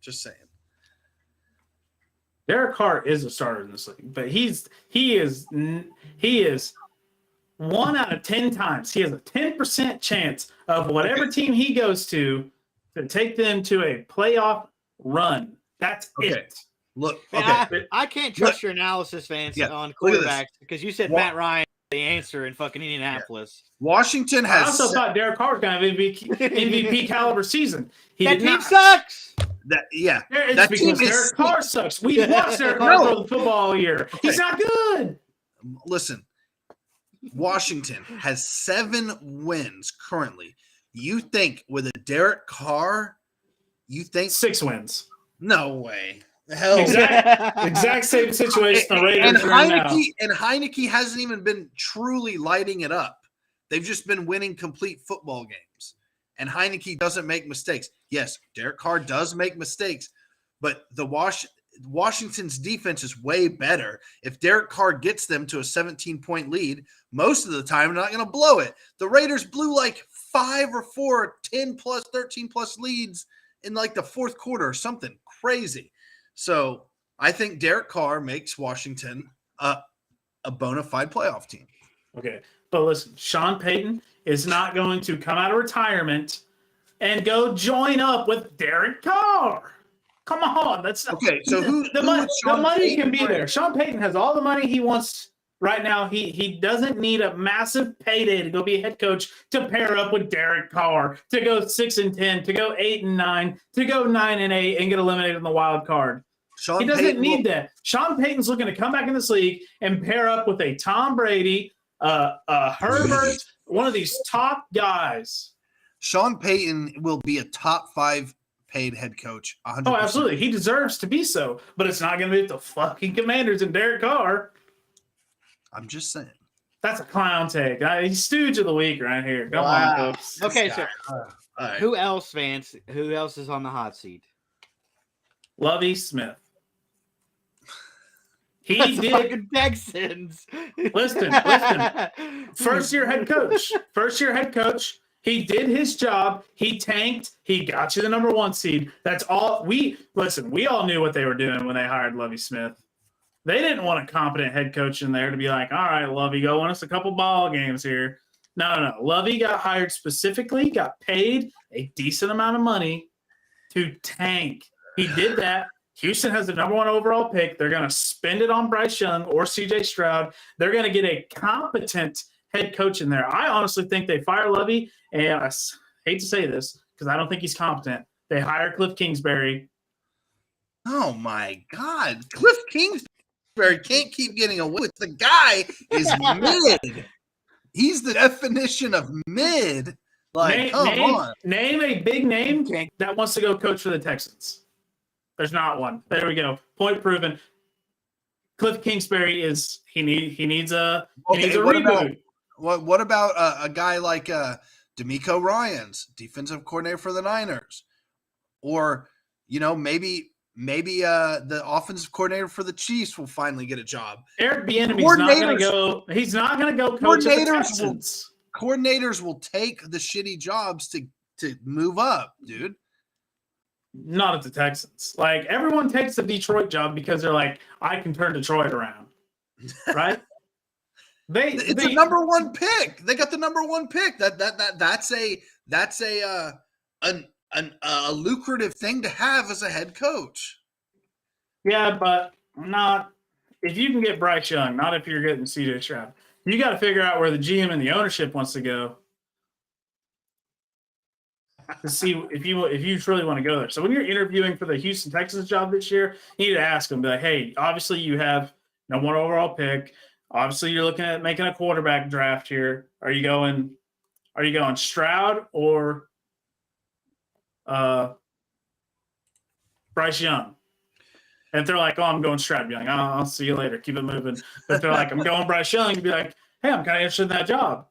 Just saying. Derek Carr is a starter in this league, but he is 1 out of 10 times. He has a 10% chance of whatever team he goes to take them to a playoff run. That's it. Look, I can't trust your analysis, Vance, on quarterbacks because you said Matt Ryan the answer in fucking Indianapolis. Washington has. I also thought Derek Carr was going to have MVP caliber season. That team sucks. It's because Derek Carr sucks. We watched Derek Carr throw the football all year. He's not good. Listen, Washington has 7 wins currently. You think with a Derek Carr, 6 wins? No way. Hell, exact same situation. The Raiders and Heineke hasn't even been truly lighting it up. They've just been winning complete football games. And Heineke doesn't make mistakes. Yes, Derek Carr does make mistakes, but the Washington's defense is way better. If Derek Carr gets them to a 17-point lead, most of the time they're not going to blow it. The Raiders blew 5 or 4, 10 plus, 13 plus leads in the fourth quarter or something crazy. So I think Derek Carr makes Washington a bona fide playoff team. Okay. But listen, Sean Payton is not going to come out of retirement and go join up with Derek Carr. Come on. That's okay. So the money can be there. Sean Payton has all the money he wants right now. He doesn't need a massive payday to go be a head coach to pair up with Derek Carr, to go 6-10, to go 8-9, to go 9-8 and get eliminated in the wild card. He doesn't need that. Sean Payton's looking to come back in this league and pair up with a Tom Brady, Herbert, one of these top guys. Sean Payton will be a top 5 paid head coach. 100%. Oh, absolutely. He deserves to be so, but it's not going to be the fucking Commanders and Derek Carr. I'm just saying. That's a clown take. He's stooge of the week right here. Come on, folks. Okay, so who else, Vance? Who else is on the hot seat? Lovie Smith. He did. Fucking Texans. Listen. First year head coach. He did his job. He tanked. He got you the number 1 seed. That's all. We all knew what they were doing when they hired Lovie Smith. They didn't want a competent head coach in there to be like, all right, Lovie, go win us a couple ball games here. No. Lovie got hired specifically, got paid a decent amount of money to tank. He did that. Houston has the number 1 overall pick. They're going to spend it on Bryce Young or CJ Stroud. They're going to get a competent head coach in there. I honestly think they fire Lovie, and I hate to say this because I don't think he's competent. They hire Cliff Kingsbury. Oh, my God. Cliff Kingsbury can't keep getting away with the guy is mid. He's the definition of mid. Like, come on. Name a big name that wants to go coach for the Texans. There's not one. There we go. Point proven. Cliff Kingsbury is he needs a reboot. What about a guy like DeMeco Ryans, defensive coordinator for the Niners, or maybe the offensive coordinator for the Chiefs will finally get a job. Eric Bieniemy's not going to go. He's not going to go coach at the Texans. Coordinators will take the shitty jobs to move up, dude. Not at the Texans. Like, everyone takes the Detroit job because they're like, I can turn Detroit around, right? It's a number 1 pick. They got the number 1 pick. That's a lucrative thing to have as a head coach. Yeah, but not if you can get Bryce Young. Not if you're getting CJ Stroud. You got to figure out where the GM and the ownership wants to go to see if you truly want to go there. So when you're interviewing for the Houston Texans job this year, you need to ask them, be like, hey, obviously you have no 1 overall pick. Obviously you're looking at making a quarterback draft here. Are you going Stroud or Bryce Young? And if they're like, oh, I'm going Stroud, be like, oh, I'll see you later. Keep it moving. But if they're like, I'm going Bryce Young, you'd be like, hey, I'm kind of interested in that job.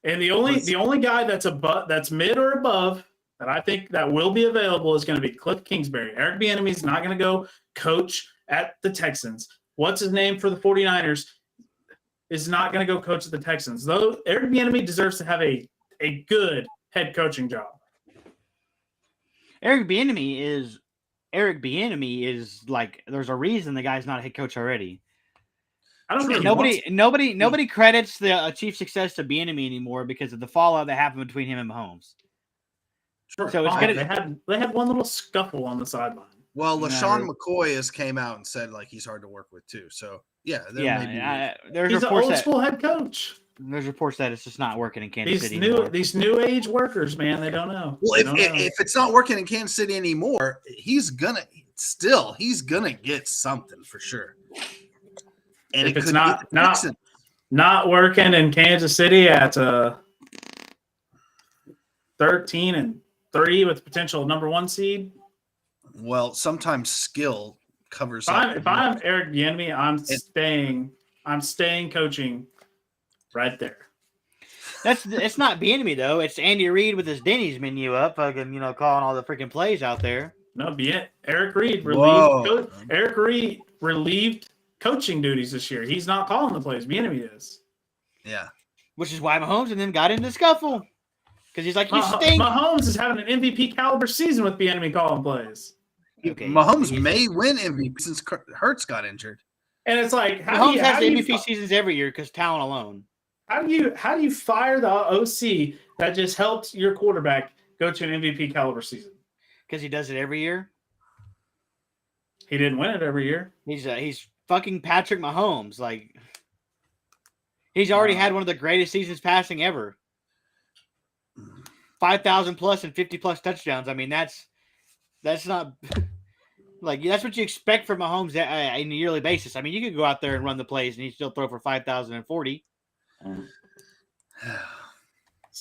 And the only guy that's mid or above that I think that will be available is going to be Cliff Kingsbury. Eric Bieniemy is not going to go coach at the Texans. What's his name for the 49ers is not going to go coach at the Texans. Though Eric Bieniemy deserves to have a good head coaching job. Eric Bieniemy is like, there's a reason the guy's not a head coach already. I don't think nobody credits the Chiefs' success to Bieniemy anymore because of the fallout that happened between him and Mahomes. Sure. So they had one little scuffle on the sideline. Well, LaShawn McCoy has came out and said like he's hard to work with too. So he's an old school head coach. There's reports that it's just not working in Kansas City anymore. These new age workers, man, they don't know. Well, if it's not working in Kansas City anymore, he's gonna get something for sure. And if it's not working in Kansas City at 13-3 with potential number 1 seed. Well, sometimes skill covers up. If I'm Eric Bieniemy, I'm staying coaching right there. It's not Bieniemy though. It's Andy Reid with his Denny's menu up, fucking calling all the freaking plays out there. No, Eric Reid relieved coaching duties this year. He's not calling the plays. Bieniemy is. Yeah. Which is why Mahomes and them got in the scuffle. Because he's like, you stink. Mahomes is having an MVP caliber season with Bieniemy calling plays. Okay. Mahomes may win MVP since Hurts got injured. And it's like, Mahomes has MVP seasons every year because talent alone. How do you fire the OC that just helped your quarterback go to an MVP caliber season? Because he does it every year. He didn't win it every year. He's fucking Patrick Mahomes. Like, he's already had one of the greatest seasons passing ever. 5,000 plus and 50 plus touchdowns. I mean, that's not like that's what you expect from Mahomes on a yearly basis. I mean, you could go out there and run the plays and he'd still throw for 5,040. His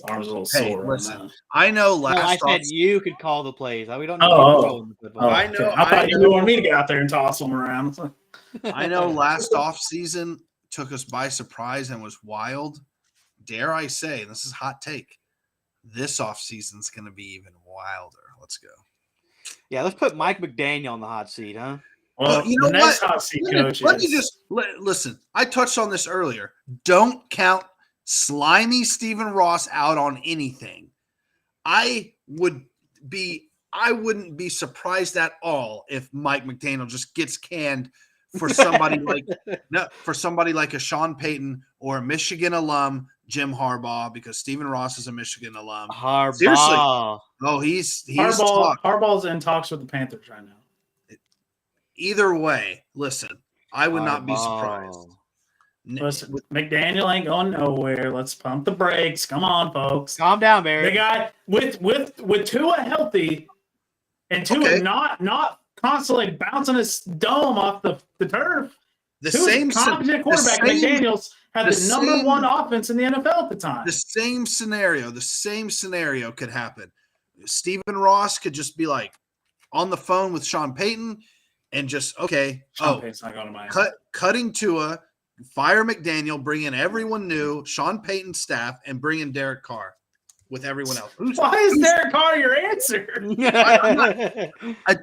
arm's a little sore. Listen, I know I said you could call the plays. We don't know. I thought you wanted me to get out there and toss them around. I know last offseason took us by surprise and was wild. Dare I say, and this is a hot take, this offseason is going to be even wilder. Let's go. Yeah, let's put Mike McDaniel on the hot seat, huh? Well, you know what? Let me just listen. I touched on this earlier. Don't count slimy Stephen Ross out on anything, I wouldn't be surprised at all if Mike McDaniel just gets canned for somebody like a Sean Payton or a Michigan alum, Jim Harbaugh, because Stephen Ross is a Michigan alum. Harbaugh. Seriously. Oh, he's Harbaugh's in talks with the Panthers right now. Either way, listen, I would not be surprised. Listen, McDaniel ain't going nowhere. Let's pump the brakes. Come on, folks. Calm down, Barry. The guy with Tua healthy and Tua not constantly bouncing his dome off the turf. The Tua's same a competent quarterback. McDaniels had the number one offense in the NFL at the time. The same scenario could happen. Stephen Ross could just be like on the phone with Sean Payton and just Sean Payton's not going to Miami. Cutting Tua, fire McDaniel, bring in everyone new, Sean Payton's staff, and bring in Derek Carr with everyone else. Why is Derek Carr your answer?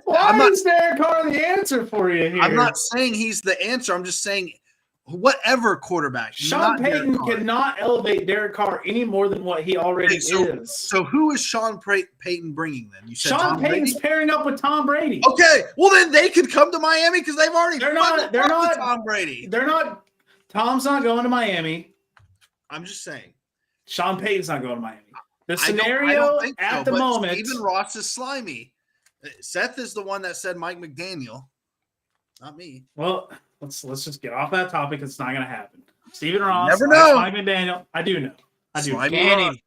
Why is Derek Carr the answer for you here? I'm not saying he's the answer. I'm just saying whatever quarterback. Sean Payton cannot elevate Derek Carr any more than what he already is. So who is Sean Payton bringing then? You said Sean Payton's pairing up with Tom Brady. Okay, well then they could come to Miami because they've already. They're not Tom Brady. They're not. Tom's not going to Miami. I'm just saying. Sean Payton's not going to Miami. The scenario at the moment. Stephen Ross is slimy. Seth is the one that said Mike McDaniel, not me. Well, let's just get off that topic. It's not going to happen. Stephen Ross, never know. Mike McDaniel. I do know. Canning.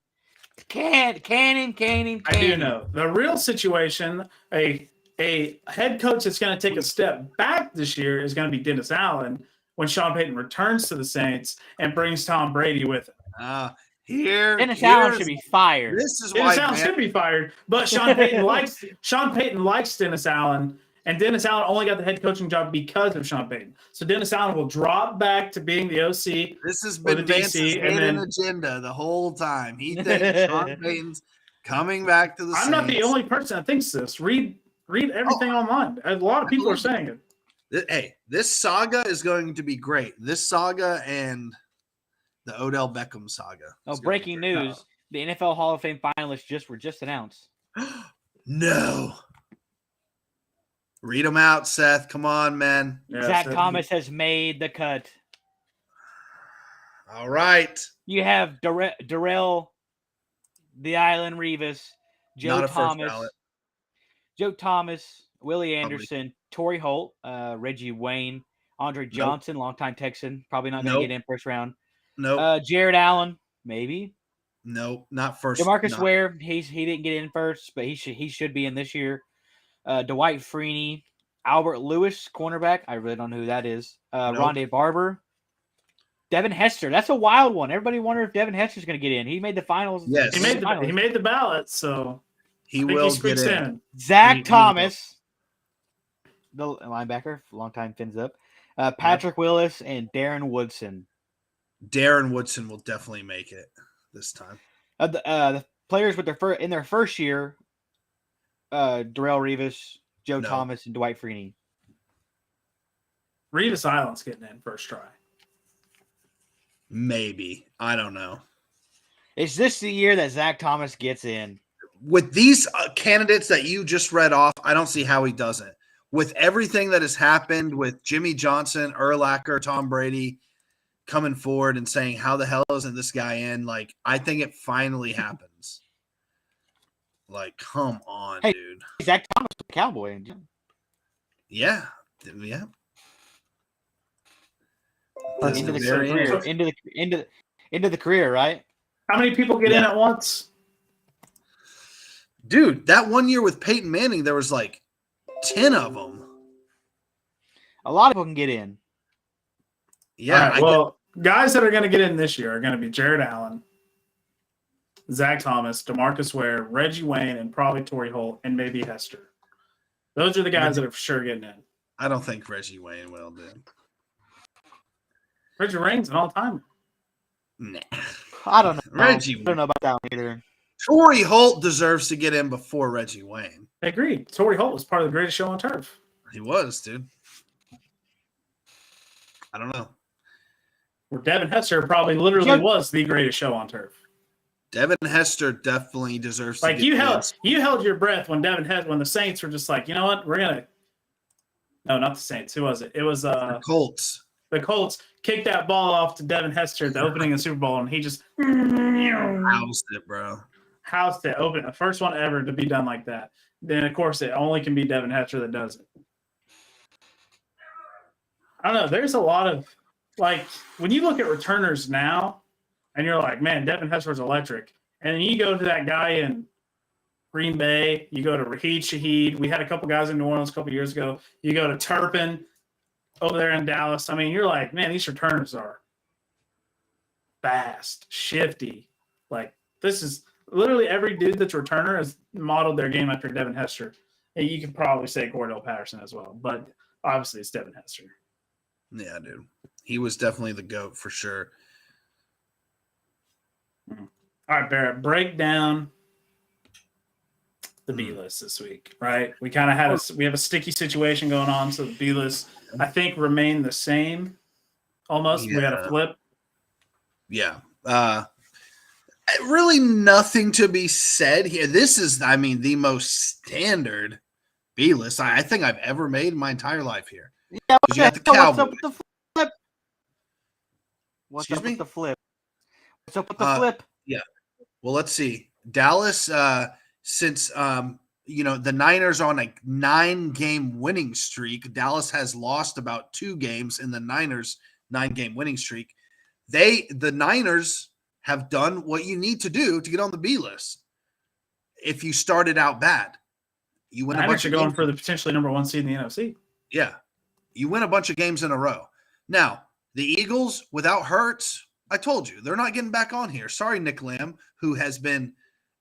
I do know. The real situation, a head coach that's going to take a step back this year is going to be Dennis Allen when Sean Payton returns to the Saints and brings Tom Brady with him. Dennis Allen should be fired. Dennis Allen should be fired, but Sean Payton likes Dennis Allen, and Dennis Allen only got the head coaching job because of Sean Payton. So Dennis Allen will drop back to being the OC. This has been Vance's hidden agenda the whole time. He thinks Sean Payton's coming back to the Saints. I'm not the only person that thinks this. Read everything online. A lot of people are saying it. Hey, this saga is going to be great. This saga and the Odell Beckham saga. Oh, breaking news. The NFL Hall of Fame finalists were just announced. No. Read them out, Seth. Come on, man. Yeah, Zach Thomas has made the cut. All right. You have Darrell, the Island Revis, Joe Thomas, Willie Anderson, Torrey Holt, Reggie Wayne, Andre Johnson, longtime Texan, probably not going to get in first round. Nope. Jared Allen, maybe. Nope, not first. DeMarcus Ware, he didn't get in first, but he should be in this year. Dwight Freeney, Albert Lewis, cornerback. I really don't know who that is. Rondé Barber, Devin Hester. That's a wild one. Everybody wondered if Devin Hester's going to get in. He made the finals. Yes, he made the ballot, so he will get in. Zach Thomas, the linebacker, longtime fins up. Patrick Willis and Darren Woodson. Darren Woodson will definitely make it this time. The players with in their first year, Darrell Revis, Joe Thomas, and Dwight Freeney. Revis Island's getting in first try. Maybe. I don't know. Is this the year that Zach Thomas gets in? With these candidates that you just read off, I don't see how he doesn't. With everything that has happened with Jimmy Johnson, Urlacher, Tom Brady coming forward and saying, how the hell isn't this guy in? Like, I think it finally happens. Like, come on, dude. Zach Thomas was a Cowboy. Yeah. Into the career, right? How many people get in at once? Dude, that 1 year with Peyton Manning, there was like 10 of them. A lot of them can get in. Yeah. Right, guys that are going to get in this year are going to be Jared Allen, Zach Thomas, DeMarcus Ware, Reggie Wayne, and probably Torrey Holt, and maybe Hester. Those are the guys that are for sure getting in. I don't think Reggie Wayne will, dude. Reggie Wayne's an all-timer. Nah. I don't know. I don't know about that one either. Torrey Holt deserves to get in before Reggie Wayne. I agree. Torrey Holt was part of the greatest show on turf. He was, dude. I don't know. where Devin Hester probably literally was the greatest show on turf. Devin Hester definitely deserves to Like get you bids. held your breath when when the Saints were just like, you know what, we're gonna. No, not the Saints. Who was it? It was The Colts. The Colts kicked that ball off to Devin Hester at the opening of the Super Bowl, and he just Housed it, bro. housed it. Open the first one ever to be done like that. Then of course it only can be Devin Hester that does it. I don't know. There's a lot of like when you look at returners now, and you're like, man, Devin Hester's electric. And then you go to that guy in Green Bay, you go to Raheed Shaheed. We had a couple guys in New Orleans a couple years ago. You go to Turpin over there in Dallas. I mean, you're like, man, these returners are fast, shifty. Like this is literally every dude that's a returner has modeled their game after Devin Hester. And you can probably say Cordell Patterson as well, but obviously it's Devin Hester. Yeah, dude. He was definitely the GOAT for sure. All right, Barrett, break down the B list this week, right? We kind of had we have a sticky situation going on, so the B list I think remained the same almost. Yeah. We had a flip. Yeah. Really nothing to be said here. This is, I mean, the most standard B list I think I've ever made in my entire life here. Yeah, you got the Cowboys. What's up with the flip? What's Excuse up me? with the flip? What's up with the flip? Yeah. Well, let's see. Dallas, since the Niners are on a 9-game winning streak. Dallas has lost about 2 games in the Niners' 9-game winning streak. The Niners have done what you need to do to get on the B list. If you started out bad, you win a bunch of going games. for the potentially number 1 seed in the NFC. Yeah. You win a bunch of games in a row. Now, the Eagles, without Hurts, I told you, they're not getting back on here. Sorry, Nick Lamb, who has been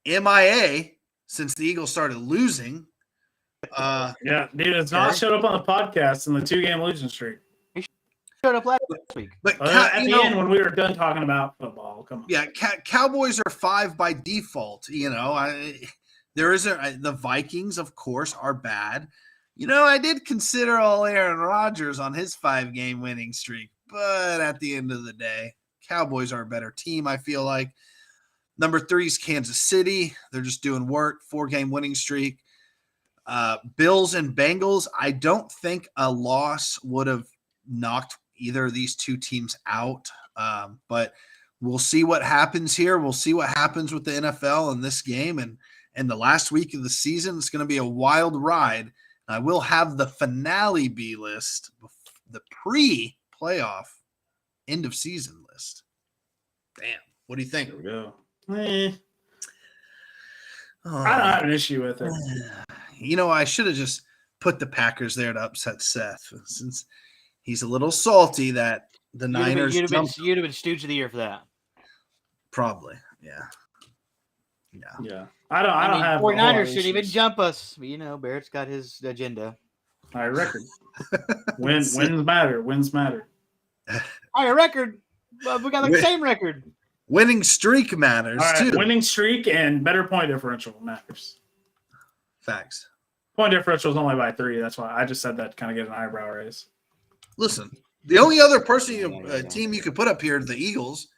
MIA since the Eagles started losing. Yeah, dude, it's not showed up on the podcast in the 2-game losing streak. He showed up last week. But At the end, when we were done talking about football, come on. Yeah, Cowboys are 5 by default. The Vikings, of course, are bad. I did consider all Aaron Rodgers on his 5-game winning streak, but at the end of the day, Cowboys are a better team, I feel like. Number 3 is Kansas City. They're just doing work, 4-game winning streak. Bills and Bengals, I don't think a loss would have knocked either of these 2 teams out, but we'll see what happens here. We'll see what happens with the NFL in this game, and the last week of the season. It's going to be a wild ride. I will have the finale B list, the pre-playoff end of season list. Damn. What do you think? There we go. I don't have an issue with it. I should have just put the Packers there to upset Seth, since he's a little salty that the Niners. You'd have been Stooge of the Year for that. Probably, yeah. I don't have 49ers shouldn't even jump us. Barrett's got his agenda. High record. Wins matter. Wins matter. Higher record. But we got the same record. Winning streak matters too. Winning streak and better point differential matters. Facts. Point differential is only by 3. That's why I just said that to kind of get an eyebrow raise. Listen, the only other team you could put up here is the Eagles,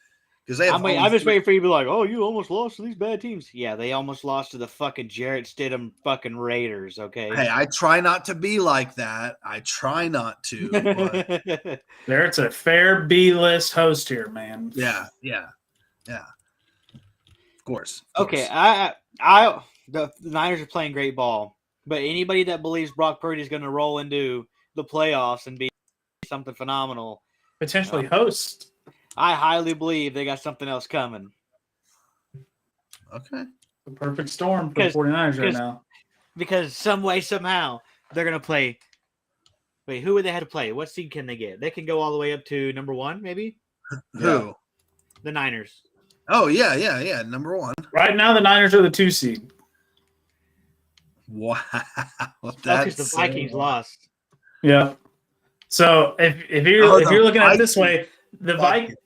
because they have. I'm just waiting for you to be like, "Oh, you almost lost to these bad teams." Yeah, they almost lost to the fucking Jarrett Stidham fucking Raiders. Okay. Hey, I try not to be like that. I try not to. But... It's a fair B list host here, man. Yeah. Of course. Okay, the Niners are playing great ball, but anybody that believes Brock Purdy is going to roll into the playoffs and be something phenomenal, potentially host, I highly believe they got something else coming. Okay. The perfect storm for the 49ers right now. Because some way, somehow, they're going to play. Wait, who would they have to play? What seed can they get? They can go all the way up to number 1, maybe? Who? The Niners. Oh, yeah. Number 1. Right now, the Niners are the 2 seed. Wow. That's the Vikings lost. Yeah. So if you're looking at it this way, the Vikings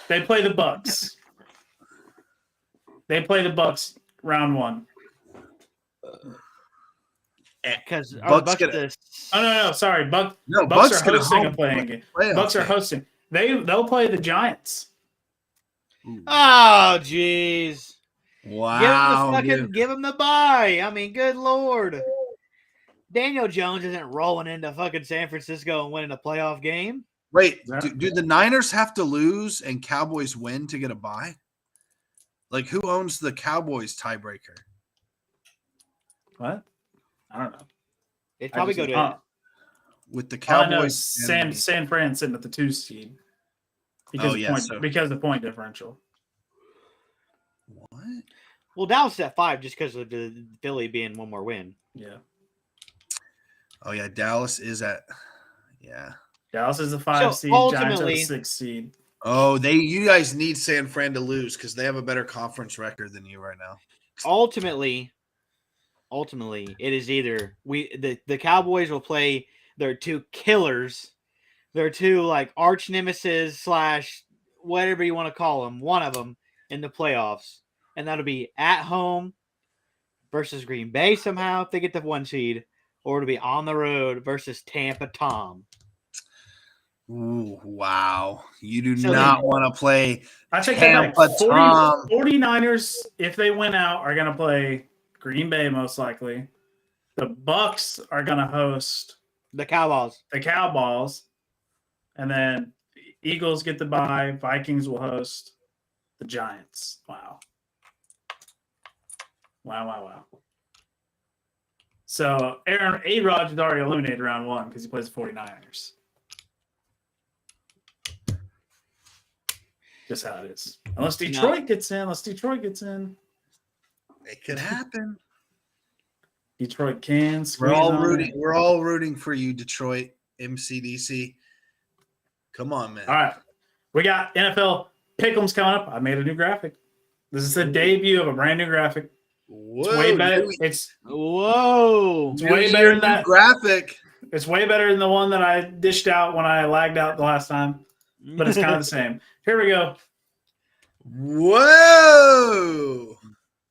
they play the Bucks. They play the Bucks round 1. Because no, sorry, Bucks are hosting a playing game. Bucks are hosting. They'll play the Giants. Oh, jeez. Wow. Give him the bye. I mean, good Lord. Daniel Jones isn't rolling into fucking San Francisco and winning a playoff game. Wait, Yeah. do the Niners have to lose and Cowboys win to get a bye? Like, who owns the Cowboys tiebreaker? What? I don't know. It'd probably go to With the All I know Cowboys. is San Fran sitting at the 2 seed because because of the point differential. What? well, Dallas is at 5 just because of the Philly being one more win. Yeah. Oh, yeah. Dallas is at. Yeah. Dallas is the 5 seed. Giants are the 6 seed. Oh, you guys need San Fran to lose because they have a better conference record than you right now. Ultimately, it is either the Cowboys will play their 2 killers, their 2 like arch nemesis / whatever you want to call them, one of them in the playoffs, and that'll be at home versus Green Bay somehow if they get the 1 seed, or it'll be on the road versus Tampa Tom. Ooh, wow. You do So not want to play I take Tampa that back. Tom. 49ers, if they win out, are going to play Green Bay most likely. The Bucks are going to host The Cowboys. the Cowboys. And then Eagles get the bye. Vikings will host the Giants. Wow. Wow. So Aaron A-Rod is already eliminated round 1 because he plays the 49ers. Just how it is. Unless Detroit gets in. It could happen. Detroit can. We're all rooting for you, Detroit MCDC. Come on, man. All right. We got NFL Pick'ems coming up. I made a new graphic. This is the debut of a brand new graphic. Whoa, It's way better. It's way better than that graphic. It's way better than the one that I dished out when I lagged out the last time. But it's kind of the same. Here we go. Whoa.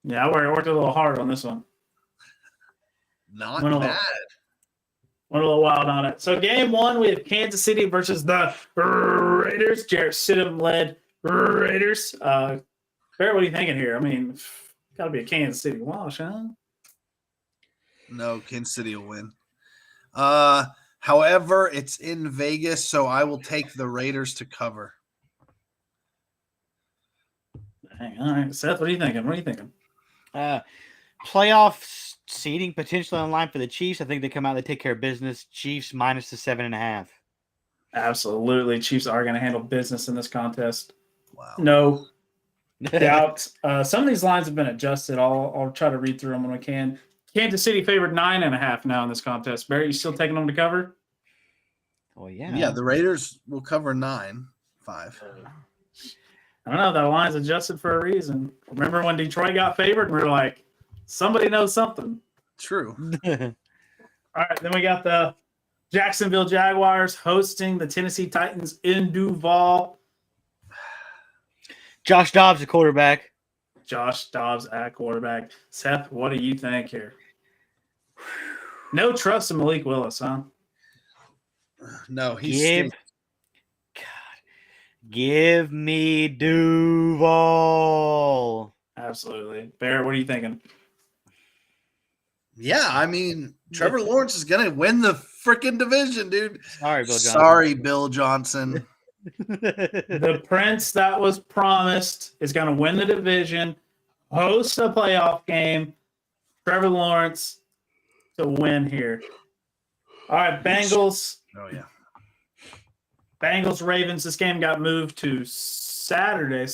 Yeah, I worked a little hard on this one. Not Went bad. Went a little wild on it. So game 1, we have Kansas City versus the Raiders. Jarrett Stidham led Raiders. Barrett, what are you thinking here? I mean, got to be a Kansas City wash, huh? No, Kansas City will win. However, it's in Vegas, so I will take the Raiders to cover. All right, Seth, what are you thinking? Playoff seeding potentially on line for the Chiefs. I think they come out, they take care of business. Chiefs minus the 7.5. Absolutely. Chiefs are going to handle business in this contest. Wow. No doubt. Some of these lines have been adjusted. I'll try to read through them when we can. Kansas City favored 9.5 now in this contest. Barry, you still taking them to cover? Oh, yeah. Yeah, the Raiders will cover 9-5. I don't know. That line's adjusted for a reason. Remember when Detroit got favored and we were like, somebody knows something. True. All right, then we got the Jacksonville Jaguars hosting the Tennessee Titans in Duval. Josh Dobbs, the quarterback. Josh Dobbs at quarterback. Seth, what do you think here? No trust in Malik Willis, huh? No, he's Give me Duval. Absolutely. Barrett, what are you thinking? Yeah, I mean, Trevor Lawrence is going to win the freaking division, dude. Sorry, Bill Johnson. The prince that was promised is going to win the division, host a playoff game. Trevor Lawrence to win here. All right, Bengals. Oh, yeah. Bengals, Ravens. This game got moved to Sunday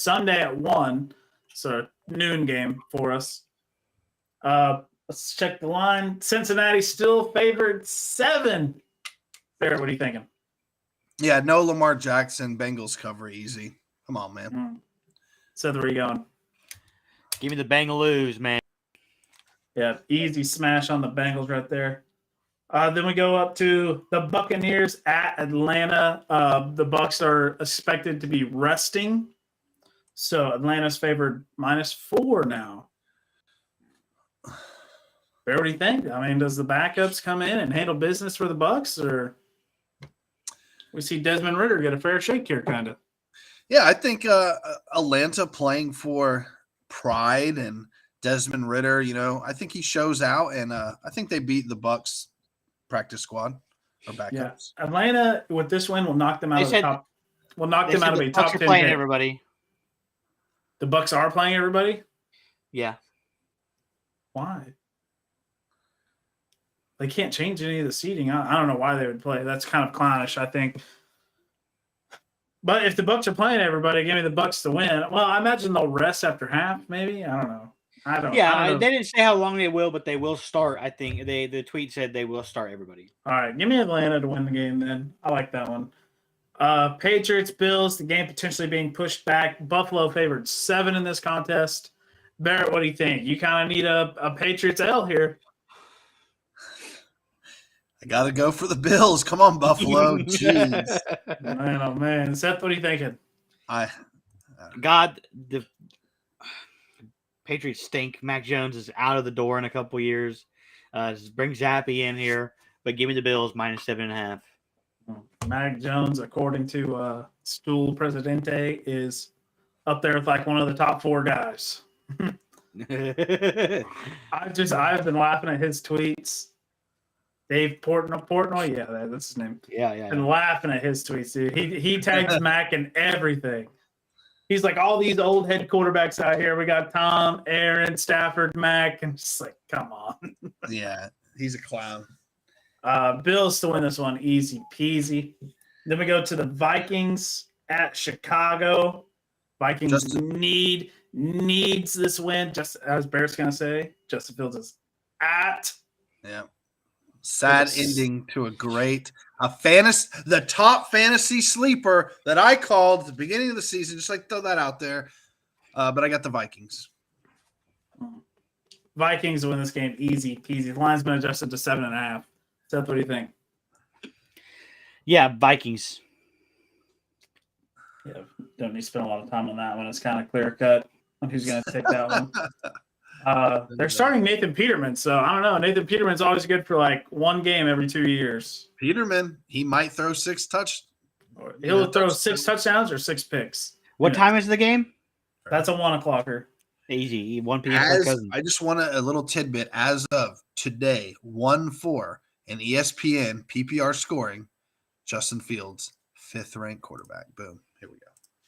at 1. So noon game for us. Let's check the line. Cincinnati still favored 7. Barrett, what are you thinking? Yeah, no Lamar Jackson. Bengals cover easy. Come on, man. Seth, where are you going? Give me the Bengaloos, man. Yeah, easy smash on the Bengals right there. Then we go up to the Buccaneers at Atlanta. The Bucs are expected to be resting. So Atlanta's favored -4 now. What do you think? I mean, does the backups come in and handle business for the Bucs, or we see Desmond Ritter get a fair shake here, kind of. Yeah, I think Atlanta playing for pride and Desmond Ritter, I think he shows out, and I think they beat the Bucks practice squad or backups. Yeah, Atlanta with this win will knock them out They of the said- top. Will knock They them said out of the a Bucks top are 10 playing pick. everybody. The Bucks are playing everybody. Yeah. Why? They can't change any of the seating. I don't know why they would play. That's kind of clownish, I think. But if the Bucks are playing everybody, give me the Bucks to win. Well, I imagine they'll rest after half, maybe. I don't know. I don't know. They didn't say how long they will, but they will start. I think the tweet said they will start everybody. All right, give me Atlanta to win the game then. I like that one. Patriots, Bills, the game potentially being pushed back. Buffalo favored 7 in this contest. Barrett, what do you think? You kind of need a Patriots L here. I got to go for the Bills. Come on, Buffalo. Jeez. Man, oh man. Seth, what are you thinking? God, the Patriots stink. Mac Jones is out of the door in a couple years. Bring Zappy in here, but give me the Bills -7.5. Mac Jones, according to Stool Presidente, is up there with like one of the top 4 guys. I've been laughing at his tweets. Dave Portnoy, yeah, that's his name. Yeah. Been laughing at his tweets, dude. He tags Mac in everything. He's like, all these old head quarterbacks out here. We got Tom, Aaron, Stafford, Mac, and just like, come on. Yeah, he's a clown. Bills to win this one, easy peasy. Then we go to the Vikings at Chicago. Vikings needs this win. Just as Barrett's gonna say, Justin Fields is at. Yeah. Sad ending to the top fantasy sleeper that I called at the beginning of the season. Just like throw that out there. But I got the Vikings. Vikings win this game easy peasy. The line's been adjusted to 7.5. Seth, what do you think? Yeah, Vikings. Yeah, don't need to spend a lot of time on that one. It's kind of clear cut on who's going to take that one. They're starting Nathan Peterman, so I don't know. Nathan Peterman's always good for like one game every 2 years. Peterman, he might throw 6 touchdowns. He'll throw 6 touchdowns or 6 picks. What time is the game? That's a 1 o'clocker. Easy, 1 p.m. I just want a little tidbit. As of today, 1-4 in ESPN PPR scoring, Justin Fields, 5th ranked quarterback. Boom. Here we go.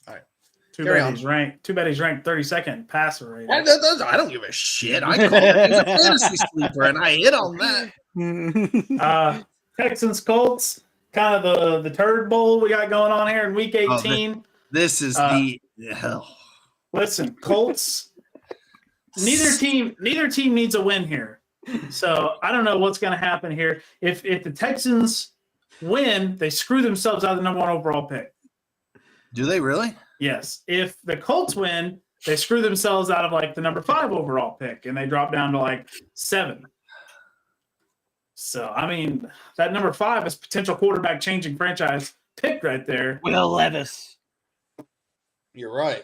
All right. Too bad he's ranked 32nd passer rating. I don't give a shit. I call it a fantasy sleeper, and I hit on that. Texans Colts, kind of the turd bowl we got going on here in Week 18. This is Listen, Colts. Neither team needs a win here. So I don't know what's going to happen here. If the Texans win, they screw themselves out of the number 1 overall pick. Do they really? Yes. If the Colts win, they screw themselves out of like the number 5 overall pick, and they drop down to like 7. So I mean, that number 5 is potential quarterback changing franchise pick right there. Will Levis. You're right.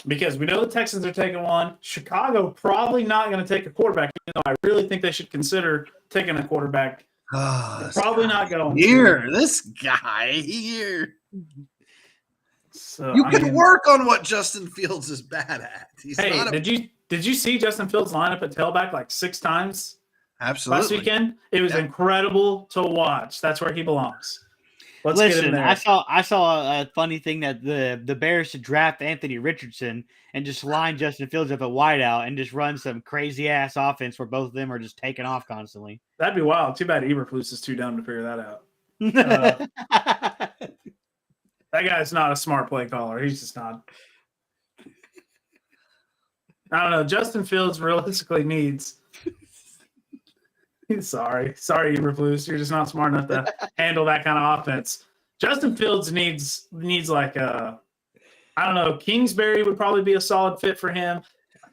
Because we know the Texans are taking one. Chicago probably not going to take a quarterback. I really think they should consider taking a quarterback. Probably not going here. This guy here. So you can work on what Justin Fields is bad at. Did you see Justin Fields line up at tailback like 6 times? Absolutely. Last weekend, it was incredible to watch. That's where he belongs. Listen, I saw a funny thing that the Bears should draft Anthony Richardson and just line Justin Fields up at wideout and just run some crazy ass offense where both of them are just taking off constantly. That'd be wild. Too bad Eberflus is too dumb to figure that out. That guy's not a smart play caller. He's just not. I don't know. Justin Fields realistically needs. Sorry, Eberflus. You're just not smart enough to handle that kind of offense. Justin Fields needs like I don't know. Kingsbury would probably be a solid fit for him.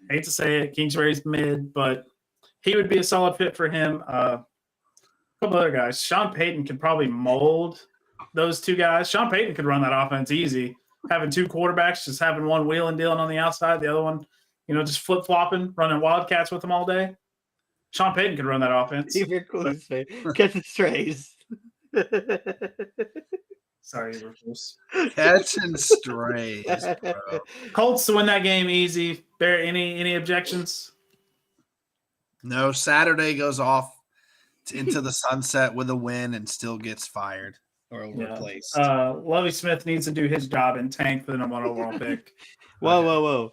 I hate to say it, Kingsbury's mid, but he would be a solid fit for him. A couple other guys. Sean Payton could probably mold those 2 guys. Sean Payton could run that offense easy. Having 2 quarterbacks, just having one wheeling dealing on the outside, the other one, just flip flopping, running Wildcats with them all day. Sean Payton could run that offense. Catching strays. Sorry, Bruce. Catching strays, bro. Colts to win that game easy. Bear, any objections? No, Saturday goes off into the sunset with a win and still gets fired or replaced. Lovie Smith needs to do his job and tank for the number 1 overall pick. Whoa.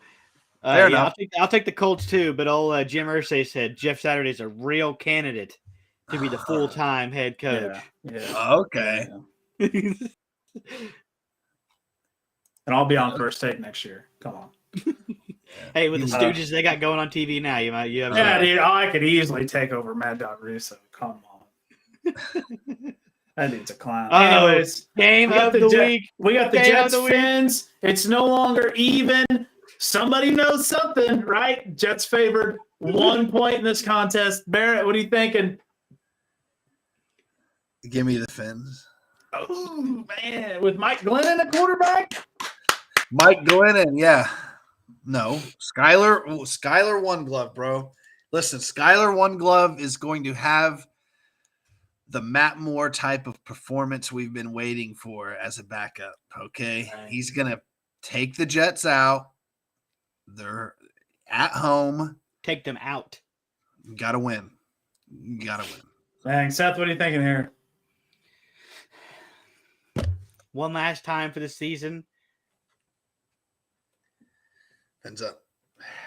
Fair yeah, enough. I'll take the Colts too, but old Jim Irsay said Jeff Saturday's a real candidate to be the full-time head coach. Yeah. Okay. Yeah. And I'll be on First Take next year. Come on. Hey, with the Stooges they got going on TV now, you have. Yeah, dude, I could easily take over Mad Dog Russo. Come on. That dude's a clown. Anyways, game of the week. We got the Game of Jets the week. Fins. It's no longer even. Somebody knows something, right? Jets favored 1 point in this contest. Barrett, what are you thinking? Give me the Fins. Oh, man. With Mike Glennon at quarterback? Mike Glennon, yeah. No. Skyler One Glove, bro. Listen, Skyler One Glove is going to have the Matt Moore type of performance we've been waiting for as a backup, okay? Right. He's going to take the Jets out. They're at home. Take them out. You got to win. Dang, Seth, what are you thinking here? One last time for the season. Fins up.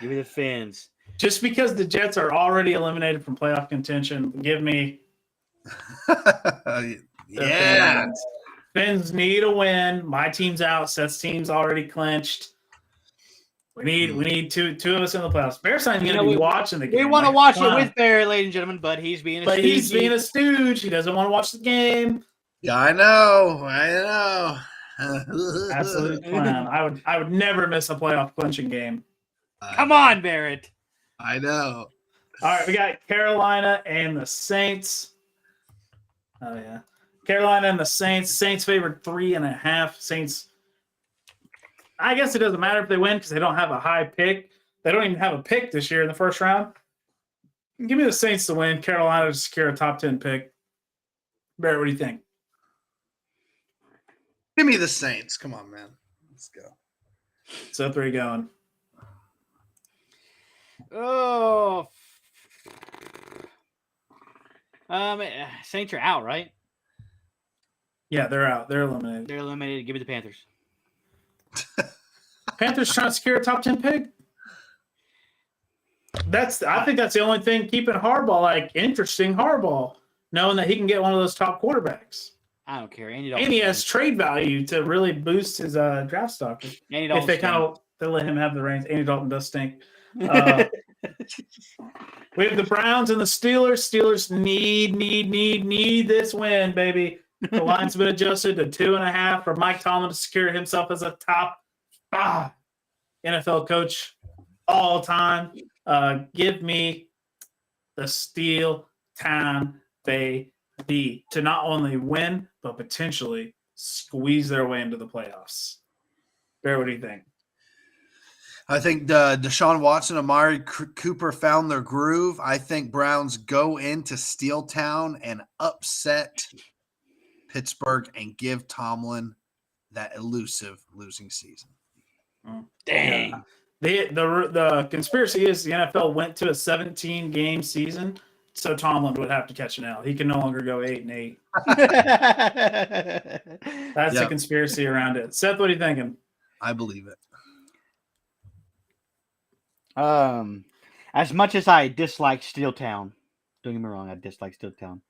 Give me the Fins. Just because the Jets are already eliminated from playoff contention, give me Yeah. Fins need a win. My team's out. Seth's team's already clinched. We need two of us in the playoffs. Bear's not going to be watching the game. We want to watch it with Barry, ladies and gentlemen, but he's being a stooge. He's being a stooge. He doesn't want to watch the game. Yeah, I know. Absolute clown. I would never miss a playoff clinching game. Come on, Barrett. I know. All right, we got Carolina and the Saints. Oh yeah, Carolina and the Saints. Saints favored 3.5. Saints. I guess it doesn't matter if they win because they don't have a high pick. They don't even have a pick this year in the first round. Give me the Saints to win. Carolina to secure a top 10 pick. Barrett, what do you think? Give me the Saints. Come on, man. Let's go. So where are you going? Oh. Saints are out, right? Yeah, they're out. They're eliminated. They're eliminated. Give me the Panthers. Panthers trying to secure a top 10 pick. I think that's the only thing keeping Harbaugh interesting. Harbaugh, knowing that he can get one of those top quarterbacks. I don't care. And he has trade value to really boost his draft stock. If they let him have the reins. Andy Dalton does stink. We have the Browns and the Steelers. Steelers need this win, baby. The line's been adjusted to 2.5 for Mike Tomlin to secure himself as a top NFL coach all time. Give me the Steel Town baby to not only win but potentially squeeze their way into the playoffs. Bear, what do you think? I think Deshaun Watson and Amari Cooper found their groove. I think Browns go into Steel Town and upset Pittsburgh and give Tomlin that elusive losing season. Dang. Yeah. The conspiracy is the NFL went to a 17-game season, so Tomlin would have to catch an L. He can no longer go 8-8. That's the conspiracy around it. Seth, what are you thinking? I believe it. As much as I dislike Steel Town, don't get me wrong, I dislike Steel Town.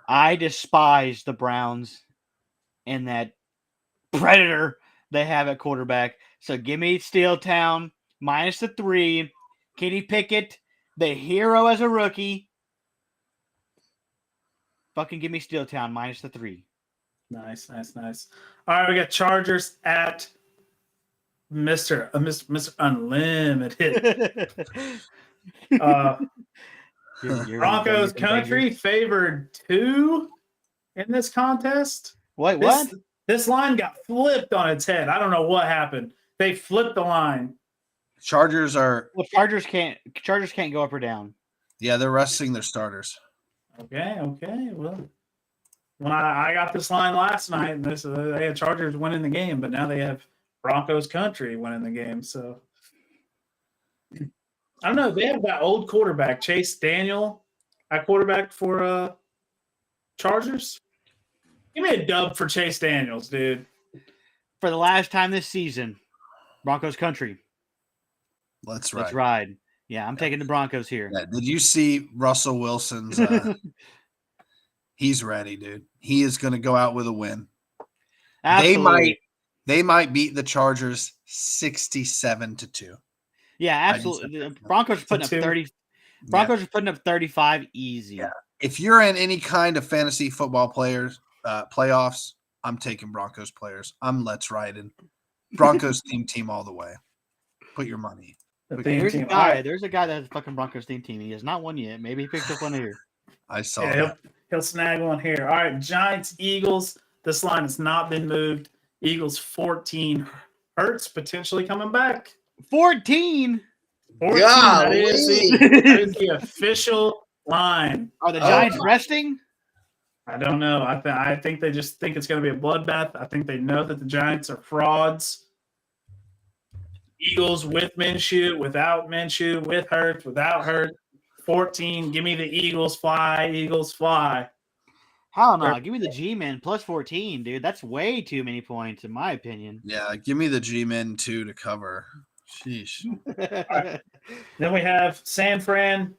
I despise the Browns and that predator they have at quarterback. So give me Steel Town minus the 3. Kenny Pickett, the hero as a rookie. Fucking give me Steel Town minus the 3. Nice. All right, we got Chargers at Mr. Unlimited. Broncos country favored 2 in this contest. Wait, what? This line got flipped on its head. I don't know what happened. They flipped the line. Chargers can't go up or down. Yeah, they're resting their starters. Okay. Well, when I got this line last night, and they had Chargers winning the game, but now they have Broncos country winning the game. So I don't know. They have that old quarterback, Chase Daniel, at quarterback for Chargers. Give me a dub for Chase Daniels, dude. For the last time this season, Broncos country. Let's ride. Yeah, I'm taking the Broncos here. Yeah, did you see Russell Wilson's? He's ready, dude. He is going to go out with a win. Absolutely. They might beat the Chargers 67-2. Yeah, absolutely. The Broncos are putting up 30. Broncos are putting up 35 easy. Yeah. If you're in any kind of fantasy football players playoffs, I'm taking Broncos players. I'm let's riding. Broncos team all the way. Put your money. There's a guy that has a fucking Broncos team. He has not won yet. Maybe he picked up one here. I saw that. He'll snag one here. All right, Giants, Eagles. This line has not been moved. Eagles 14. Hurts potentially coming back. 14? 14. That is the official line. Are the Giants resting? I don't know. I think they just think it's going to be a bloodbath. I think they know that the Giants are frauds. Eagles with Minshew, without Minshew, with Hurts, without Hurts. 14. Give me the Eagles fly. Eagles fly. Hell no. Give me the G-Men plus 14, dude. That's way too many points, in my opinion. Yeah, give me the G-Men, too, to cover. Sheesh. Right. Then we have San Fran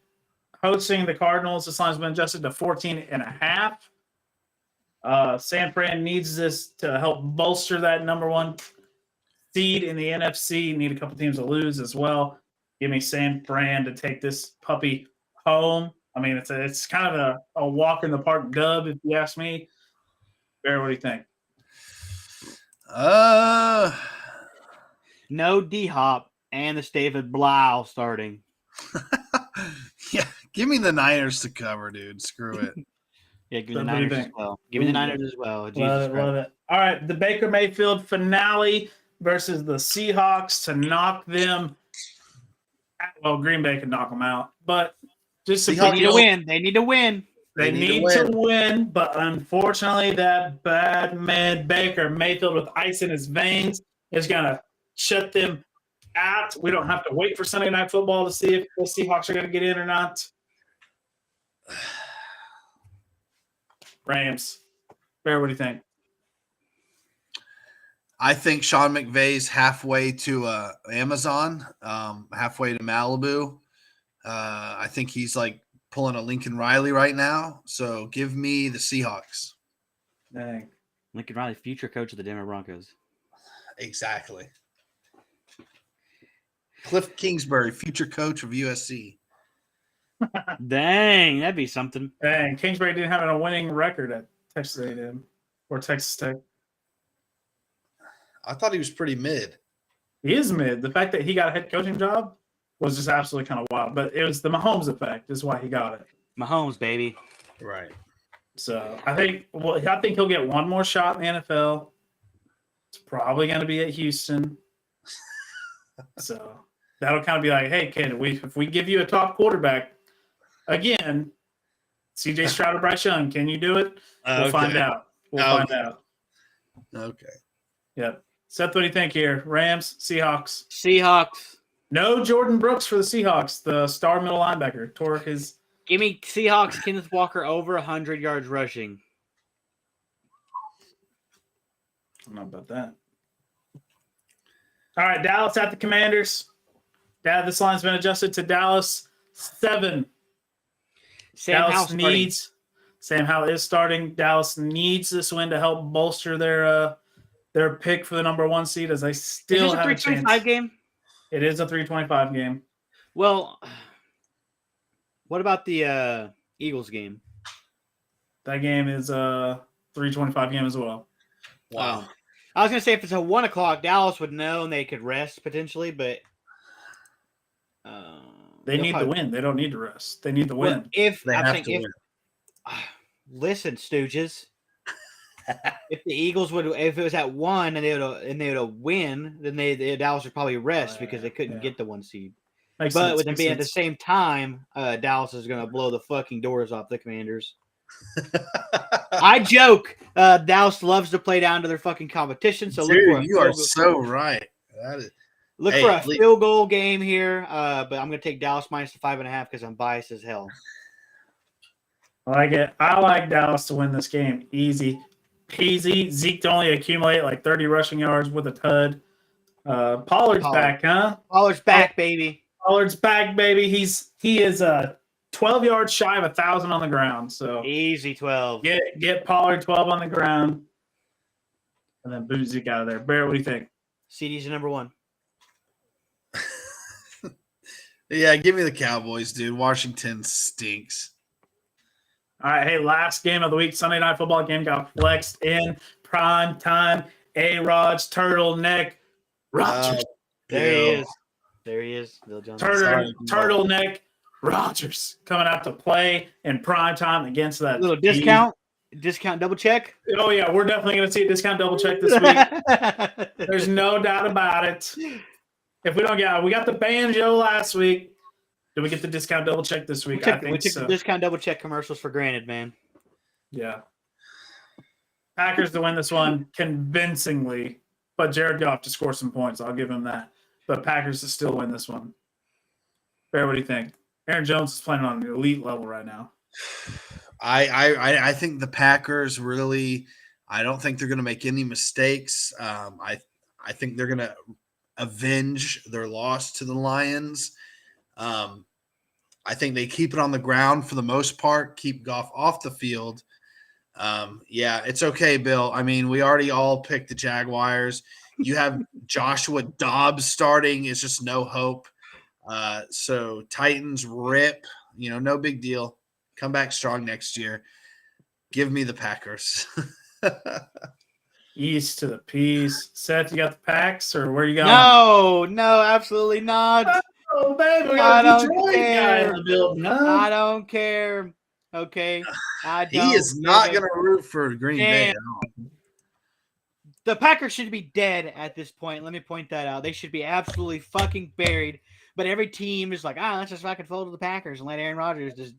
hosting the Cardinals. This line's been adjusted to 14.5. San Fran needs this to help bolster that number one seed in the NFC. Need a couple teams to lose as well. Give me San Fran to take this puppy home. I mean, it's kind of a walk in the park dub, if you ask me. Bear, what do you think? No D-Hop and it's David Blau starting. Yeah, give me the Niners to cover, dude. Screw it. Yeah, give me the Niners as well. Give me the Niners as well. Love it. All right, the Baker Mayfield finale versus the Seahawks to knock them. Well, Green Bay can knock them out, but just they need to win. They need to win. They need to win, but unfortunately, that bad man Baker Mayfield with ice in his veins is going to shut them out. We don't have to wait for Sunday Night Football to see if the Seahawks are going to get in or not. Rams. Bear, what do you think? I think Sean McVay's halfway to Amazon, halfway to Malibu. I think he's like pulling a Lincoln Riley right now. So give me the Seahawks. Dang. Lincoln Riley, future coach of the Denver Broncos. Exactly. Cliff Kingsbury, future coach of USC. Dang, that'd be something. Dang, Kingsbury didn't have a winning record at Texas A&M or Texas Tech. I thought he was pretty mid. He is mid. The fact that he got a head coaching job was just absolutely kind of wild. But it was the Mahomes effect is why he got it. Mahomes, baby. Right. So I think he'll get one more shot in the NFL. It's probably going to be at Houston. So that'll kind of be like, hey, kid, if we give you a top quarterback again, CJ Stroud or Bryce Young, can you do it? We'll find out. Find out. Okay. Yep. Seth, what do you think here? Rams, Seahawks. Seahawks. No Jordan Brooks for the Seahawks, the star middle linebacker. Tore his. Give me Seahawks, Kenneth Walker over 100 yards rushing. I don't know about that. All right, Dallas at the Commanders. This line's been adjusted to Dallas 7. Sam Howell is starting. Dallas needs this win to help bolster their pick for the number 1 seed, as they still have a chance. Is this a 325 game? It is a 325 game. Well, what about the Eagles game? That game is a 325 game as well. Wow. I was going to say if it's a 1 o'clock, Dallas would know and they could rest potentially, but they need the win. They don't need to rest. They need the win. Listen, Stooges. If the Eagles if it was at 1 and they would win, then Dallas would probably rest because they couldn't get the 1 seed. But with them being at the same time, Dallas is going to blow the fucking doors off the Commanders. I joke. Dallas loves to play down to their fucking competition, so look for Dude, a you are field goal. so right. That is, Look Hey, for a Lee- field goal game here, but I'm going to take Dallas minus the 5.5 because I'm biased as hell. I like it. I like Dallas to win this game. Easy peasy. Zeke to only accumulate like 30 rushing yards with a tud. Pollard's Pollard. back, huh? Pollard's back, baby. Pollard's back, baby. He is 12 yards shy of 1,000 on the ground. So Easy 12. get Pollard 12 on the ground, and then boot Zeke out of there. Bear, what do you think? CD's number one. yeah, give me the Cowboys, dude. Washington stinks. All right, hey, last game of the week, Sunday Night Football game got flexed in prime time. A-Rod's turtleneck. Rodgers. There he is. There he is. Bill Jones. Turtleneck. Rodgers coming out to play in prime time against that Little discount. Discount double check. Oh yeah, we're definitely going to see a discount double check this week. There's no doubt about it. If we don't get, we got the banjo last week. Did we get the discount double check this week? I think we took so. the discount double check commercials for granted, man. Yeah. Packers to win this one convincingly, but Jared Goff to score some points. I'll give him that. But Packers to still win this one. Bear, what do you think? Aaron Jones is playing on an elite level right now. I think the Packers really. I don't think they're going to make any mistakes. I think they're going to avenge their loss to the Lions. I think they keep it on the ground for the most part. Keep Goff off the field. Yeah, it's okay, Bill. I mean, we already all picked the Jaguars. You have Joshua Dobbs starting. It's just no hope. So Titans rip. No big deal. Come back strong next year. Give me the Packers. East to the Peace. Seth, you got the Packs, or where you going? No, absolutely not. Oh, baby, we I got a don't Detroit guy care. in the building. No. I don't care. Okay. He is not going to root for Green Bay at all. The Packers should be dead at this point. Let me point that out. They should be absolutely fucking buried. But every team is like, let's just fucking fold to the Packers and let Aaron Rodgers just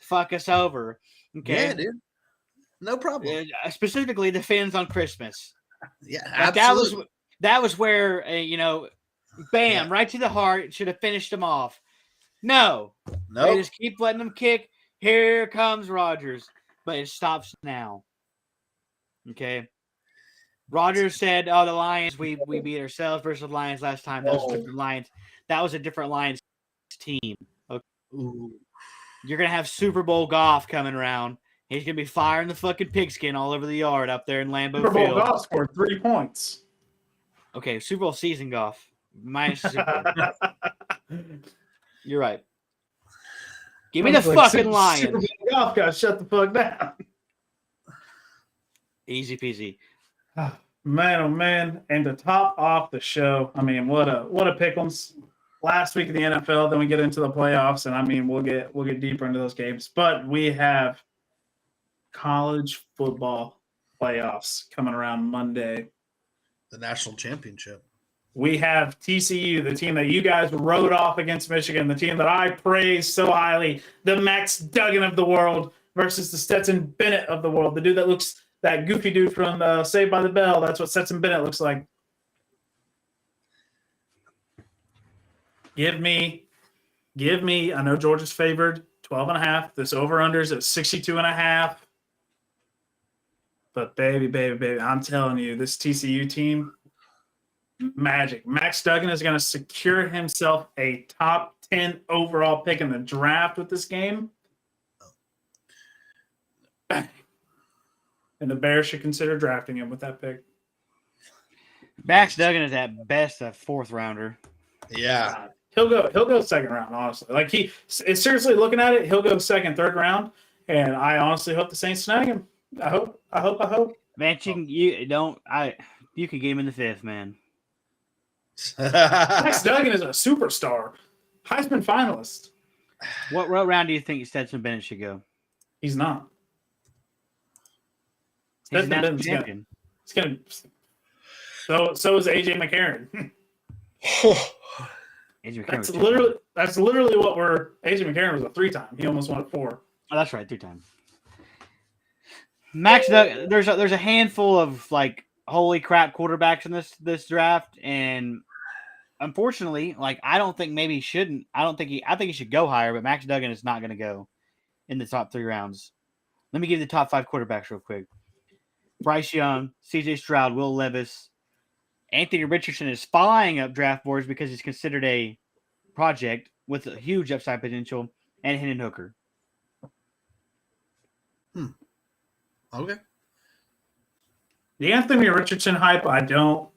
fuck us over. Okay. Yeah, dude. No problem. Specifically, the fans on Christmas. Yeah, like absolutely. That was where, bam, right to the heart. Should have finished them off. No. They just keep letting them kick. Here comes Rodgers. But it stops now. Okay. Rodgers said, the Lions, we beat ourselves versus the Lions last time. That was different Lions. That was a different Lions team. Okay. Ooh. You're going to have Super Bowl Goff coming around. He's going to be firing the fucking pigskin all over the yard up there in Lambeau Super Bowl Field. Goff scored 3 points. Okay, Super Bowl season Goff. Minus Super Bowl. You're right. Give me the fucking Lions. Super Bowl Goff got shut the fuck down. Easy peasy. Man, oh man. And to top off the show, I mean, what a pick'ems. Last week of the NFL, then we get into the playoffs, and I mean, we'll get deeper into those games. But we have college football playoffs coming around Monday. The national championship. We have TCU, the team that you guys wrote off against Michigan, the team that I praise so highly, the Max Duggan of the world versus the Stetson Bennett of the world, the dude that looks that goofy dude from Saved by the Bell. That's what Stetson Bennett looks like. Give me, I know Georgia's favored, 12.5. This over-under is at 62.5. But baby, I'm telling you, this TCU team, magic. Max Duggan is going to secure himself a top 10 overall pick in the draft with this game. And the Bears should consider drafting him with that pick. Max Duggan is at best a 4th rounder. Yeah. He'll go second round, honestly. Like seriously looking at it, he'll go second, third round. And I honestly hope the Saints snag him. I hope. Man, you can get him in the 5th, man. Max Duggan is a superstar. Heisman finalist. What round do you think Stetson Bennett should go? He's not. He's a national champion. So is AJ McCarron. That's literally what AJ McCarron was a 3-time. He almost won it 4. Oh, that's right, 3 times. Max Duggan. There's a handful of like holy crap quarterbacks in this draft, and unfortunately, like I don't think maybe he shouldn't. I think he should go higher, but Max Duggan is not going to go in the top 3 rounds. Let me give you the top 5 quarterbacks real quick. Bryce Young, C.J. Stroud, Will Levis, Anthony Richardson is flying up draft boards because he's considered a project with a huge upside potential, and Hendon Hooker. Okay. The Anthony Richardson hype, I don't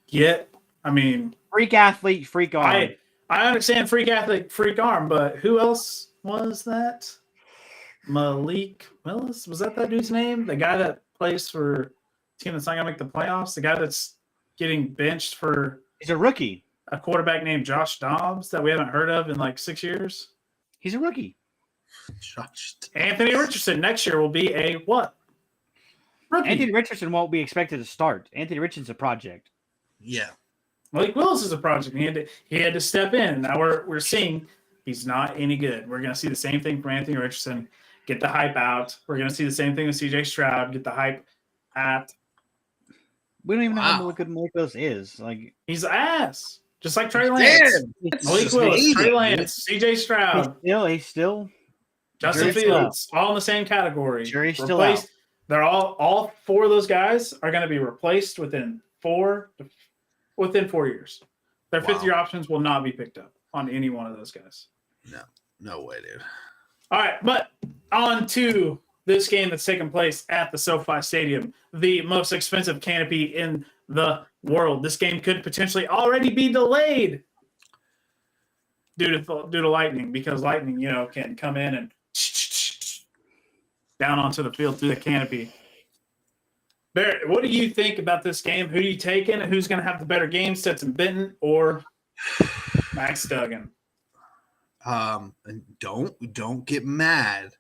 get. I mean, freak athlete, freak arm. I understand freak athlete, freak arm, but who else was that? Malik Willis? Was that dude's name? The guy that plays for a team that's not going to make the playoffs? The guy that's getting benched for He's a rookie. A quarterback named Josh Dobbs that we haven't heard of in like 6 years? He's a rookie. Josh. Anthony Richardson next year will be a what? Rookie. Anthony Richardson won't be expected to start. Anthony Richardson's a project. Yeah. Malik Willis is a project. He had to step in. Now we're seeing he's not any good. We're going to see the same thing from Anthony Richardson. Get the hype out. We're going to see the same thing with C.J. Stroud. Get the hype at. We don't even know how good Malik Willis is. Like he's ass, just like Trey Lance. Malik Willis, Trey Lance, C.J. Stroud. He's still Justin Fields, all in the same category. Sure, he's still out. They're all 4 of those guys are going to be replaced within 4 years. Their 5th-year options will not be picked up on any one of those guys. No way, dude. All right, but on to this game that's taking place at the SoFi Stadium, the most expensive canopy in the world. This game could potentially already be delayed due to lightning, because lightning, can come in and down onto the field through the canopy. Barrett, what do you think about this game? Who are you taking? Who's going to have the better game, Stetson Benton or Max Duggan? And don't get mad,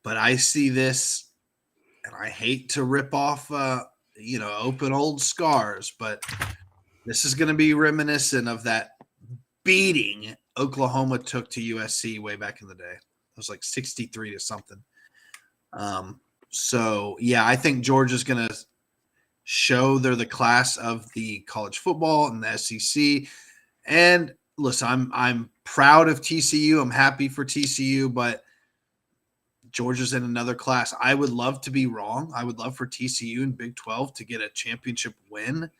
but I see this, and I hate to rip off, open old scars, but this is going to be reminiscent of that beating Oklahoma took to USC way back in the day. It was like 63 to something. So yeah, I think Georgia's going to show they're the class of the college football and the SEC. And listen, I'm proud of TCU. I'm happy for TCU, but Georgia's in another class. I would love to be wrong. I would love for TCU in Big 12 to get a championship win.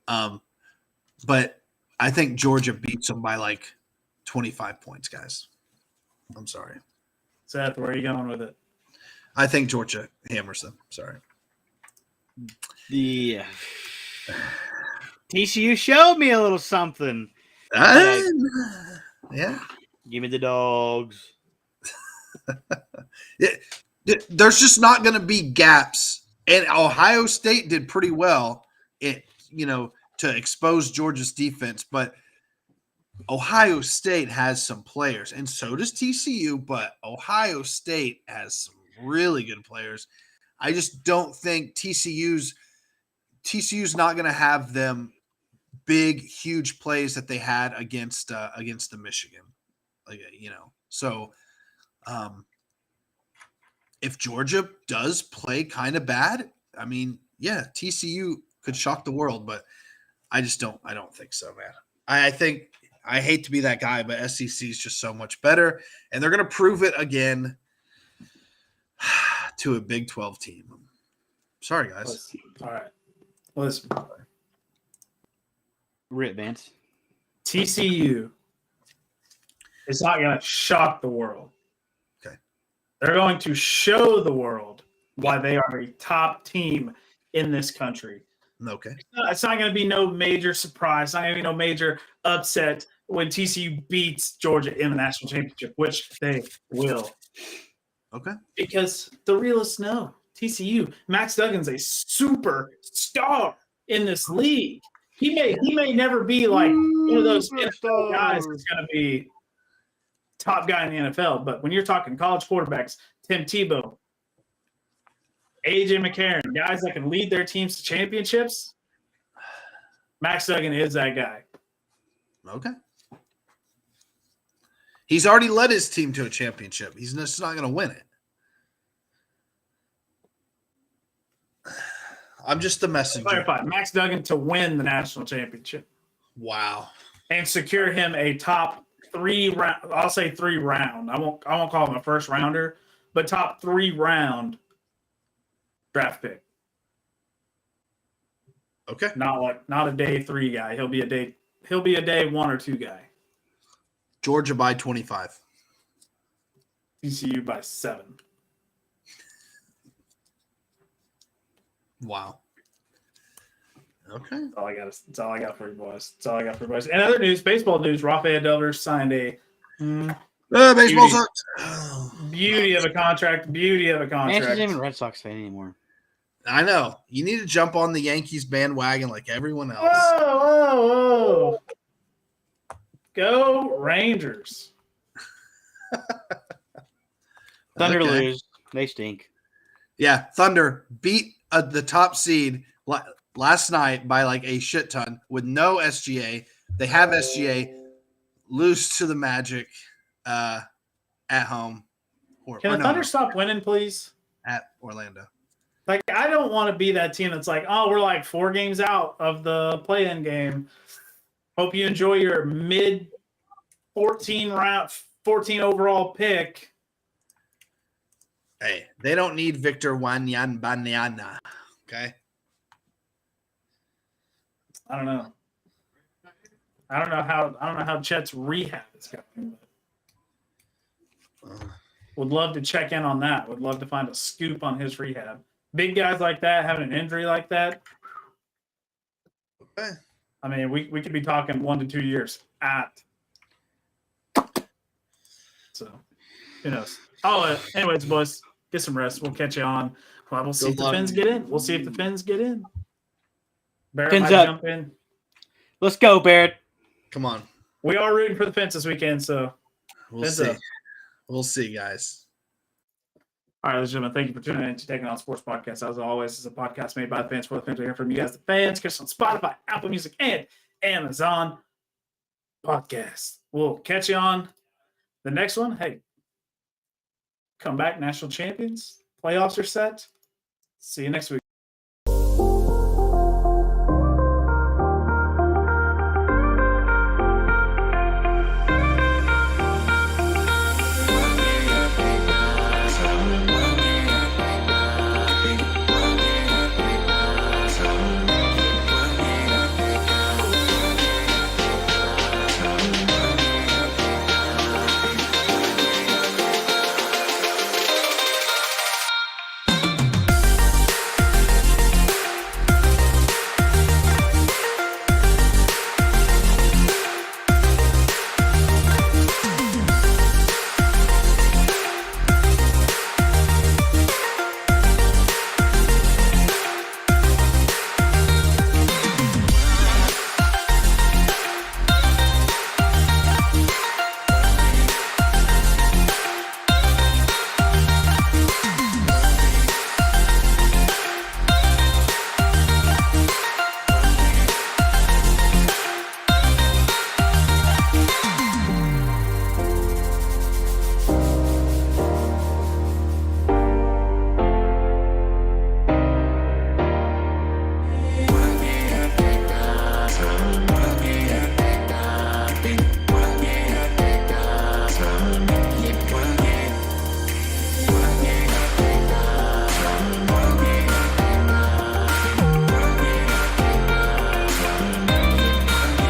But I think Georgia beats them by like 25 points, guys. I'm sorry. Seth, where are you going with it? I think Georgia hammers them. Sorry. The TCU showed me a little something. Yeah. Give me the dogs. There's just not going to be gaps. And Ohio State did pretty well to expose Georgia's defense. But Ohio State has some players, and so does TCU. But Ohio State has some really good players. I just don't think TCU's not going to have them big, huge plays that they had against the Michigan, So, if Georgia does play kind of bad, I mean, yeah, TCU could shock the world, but I don't think so, man. I think I hate to be that guy, but SEC is just so much better, and they're going to prove it again to a Big 12 team. Sorry, guys. All right. Listen. Rip, Vance. TCU is not going to shock the world. Okay. They're going to show the world why they are a top team in this country. Okay. It's not going to be no major surprise. It's not going to be no major upset when TCU beats Georgia in the national championship, which they will. Okay. Because the realists know TCU, Max Duggan's a superstar in this league. He may never be like one of those NFL guys that's going to be top guy in the NFL. But when you're talking college quarterbacks, Tim Tebow, AJ McCarron, guys that can lead their teams to championships, Max Duggan is that guy. Okay. He's already led his team to a championship. He's just not going to win it. I'm just the messenger. Clarify. Max Duggan to win the national championship Wow. and secure him a top 3 round. I'll say 3 round. I won't call him a first rounder, but top 3 round draft pick. Okay. Not a day 3 guy. He'll be a day 1 or 2 guy. Georgia by 25. TCU by 7. Wow. Okay. That's all I got for you boys. And other news, baseball news, Rafael Devers signed a Baseball Beauty. sucks. beauty of a contract. Man, she's not even a Red Sox fan anymore. I know. You need to jump on the Yankees bandwagon like everyone else. Whoa. Go Rangers. Thunder Okay. lose. They stink. Yeah, Thunder beat the top seed last night by like a shit ton with no SGA. They have SGA, lose to the Magic at home. Can the Thunder stop winning, please? At Orlando. Like, I don't want to be that team that's like, oh, we're like 4 games out of the play-in game. Hope you enjoy your mid 14 overall pick. Hey, they don't need Victor Wanyama. Okay. I don't know. I don't know how Chet's rehab is going. Would love to check in on that. Would love to find a scoop on his rehab. Big guys like that having an injury like that. Okay. I mean, we could be talking 1 to 2 years at. So, who knows? Anyways, boys, get some rest. We'll catch you on. Well, we'll see if the Fins get in. Barrett Fins might up. jump in. Let's go, Barrett. Come on. We are rooting for the Fins this weekend, so We'll Fins see. up. We'll see, guys. All right, ladies and gentlemen, thank you for tuning in to Taking On Sports Podcast. As always, this is a podcast made by the fans for the fans. We hear from you guys, the fans. Catch us on Spotify, Apple Music, and Amazon Podcast. We'll catch you on the next one. Hey, come back, national champions. Playoffs are set. See you next week.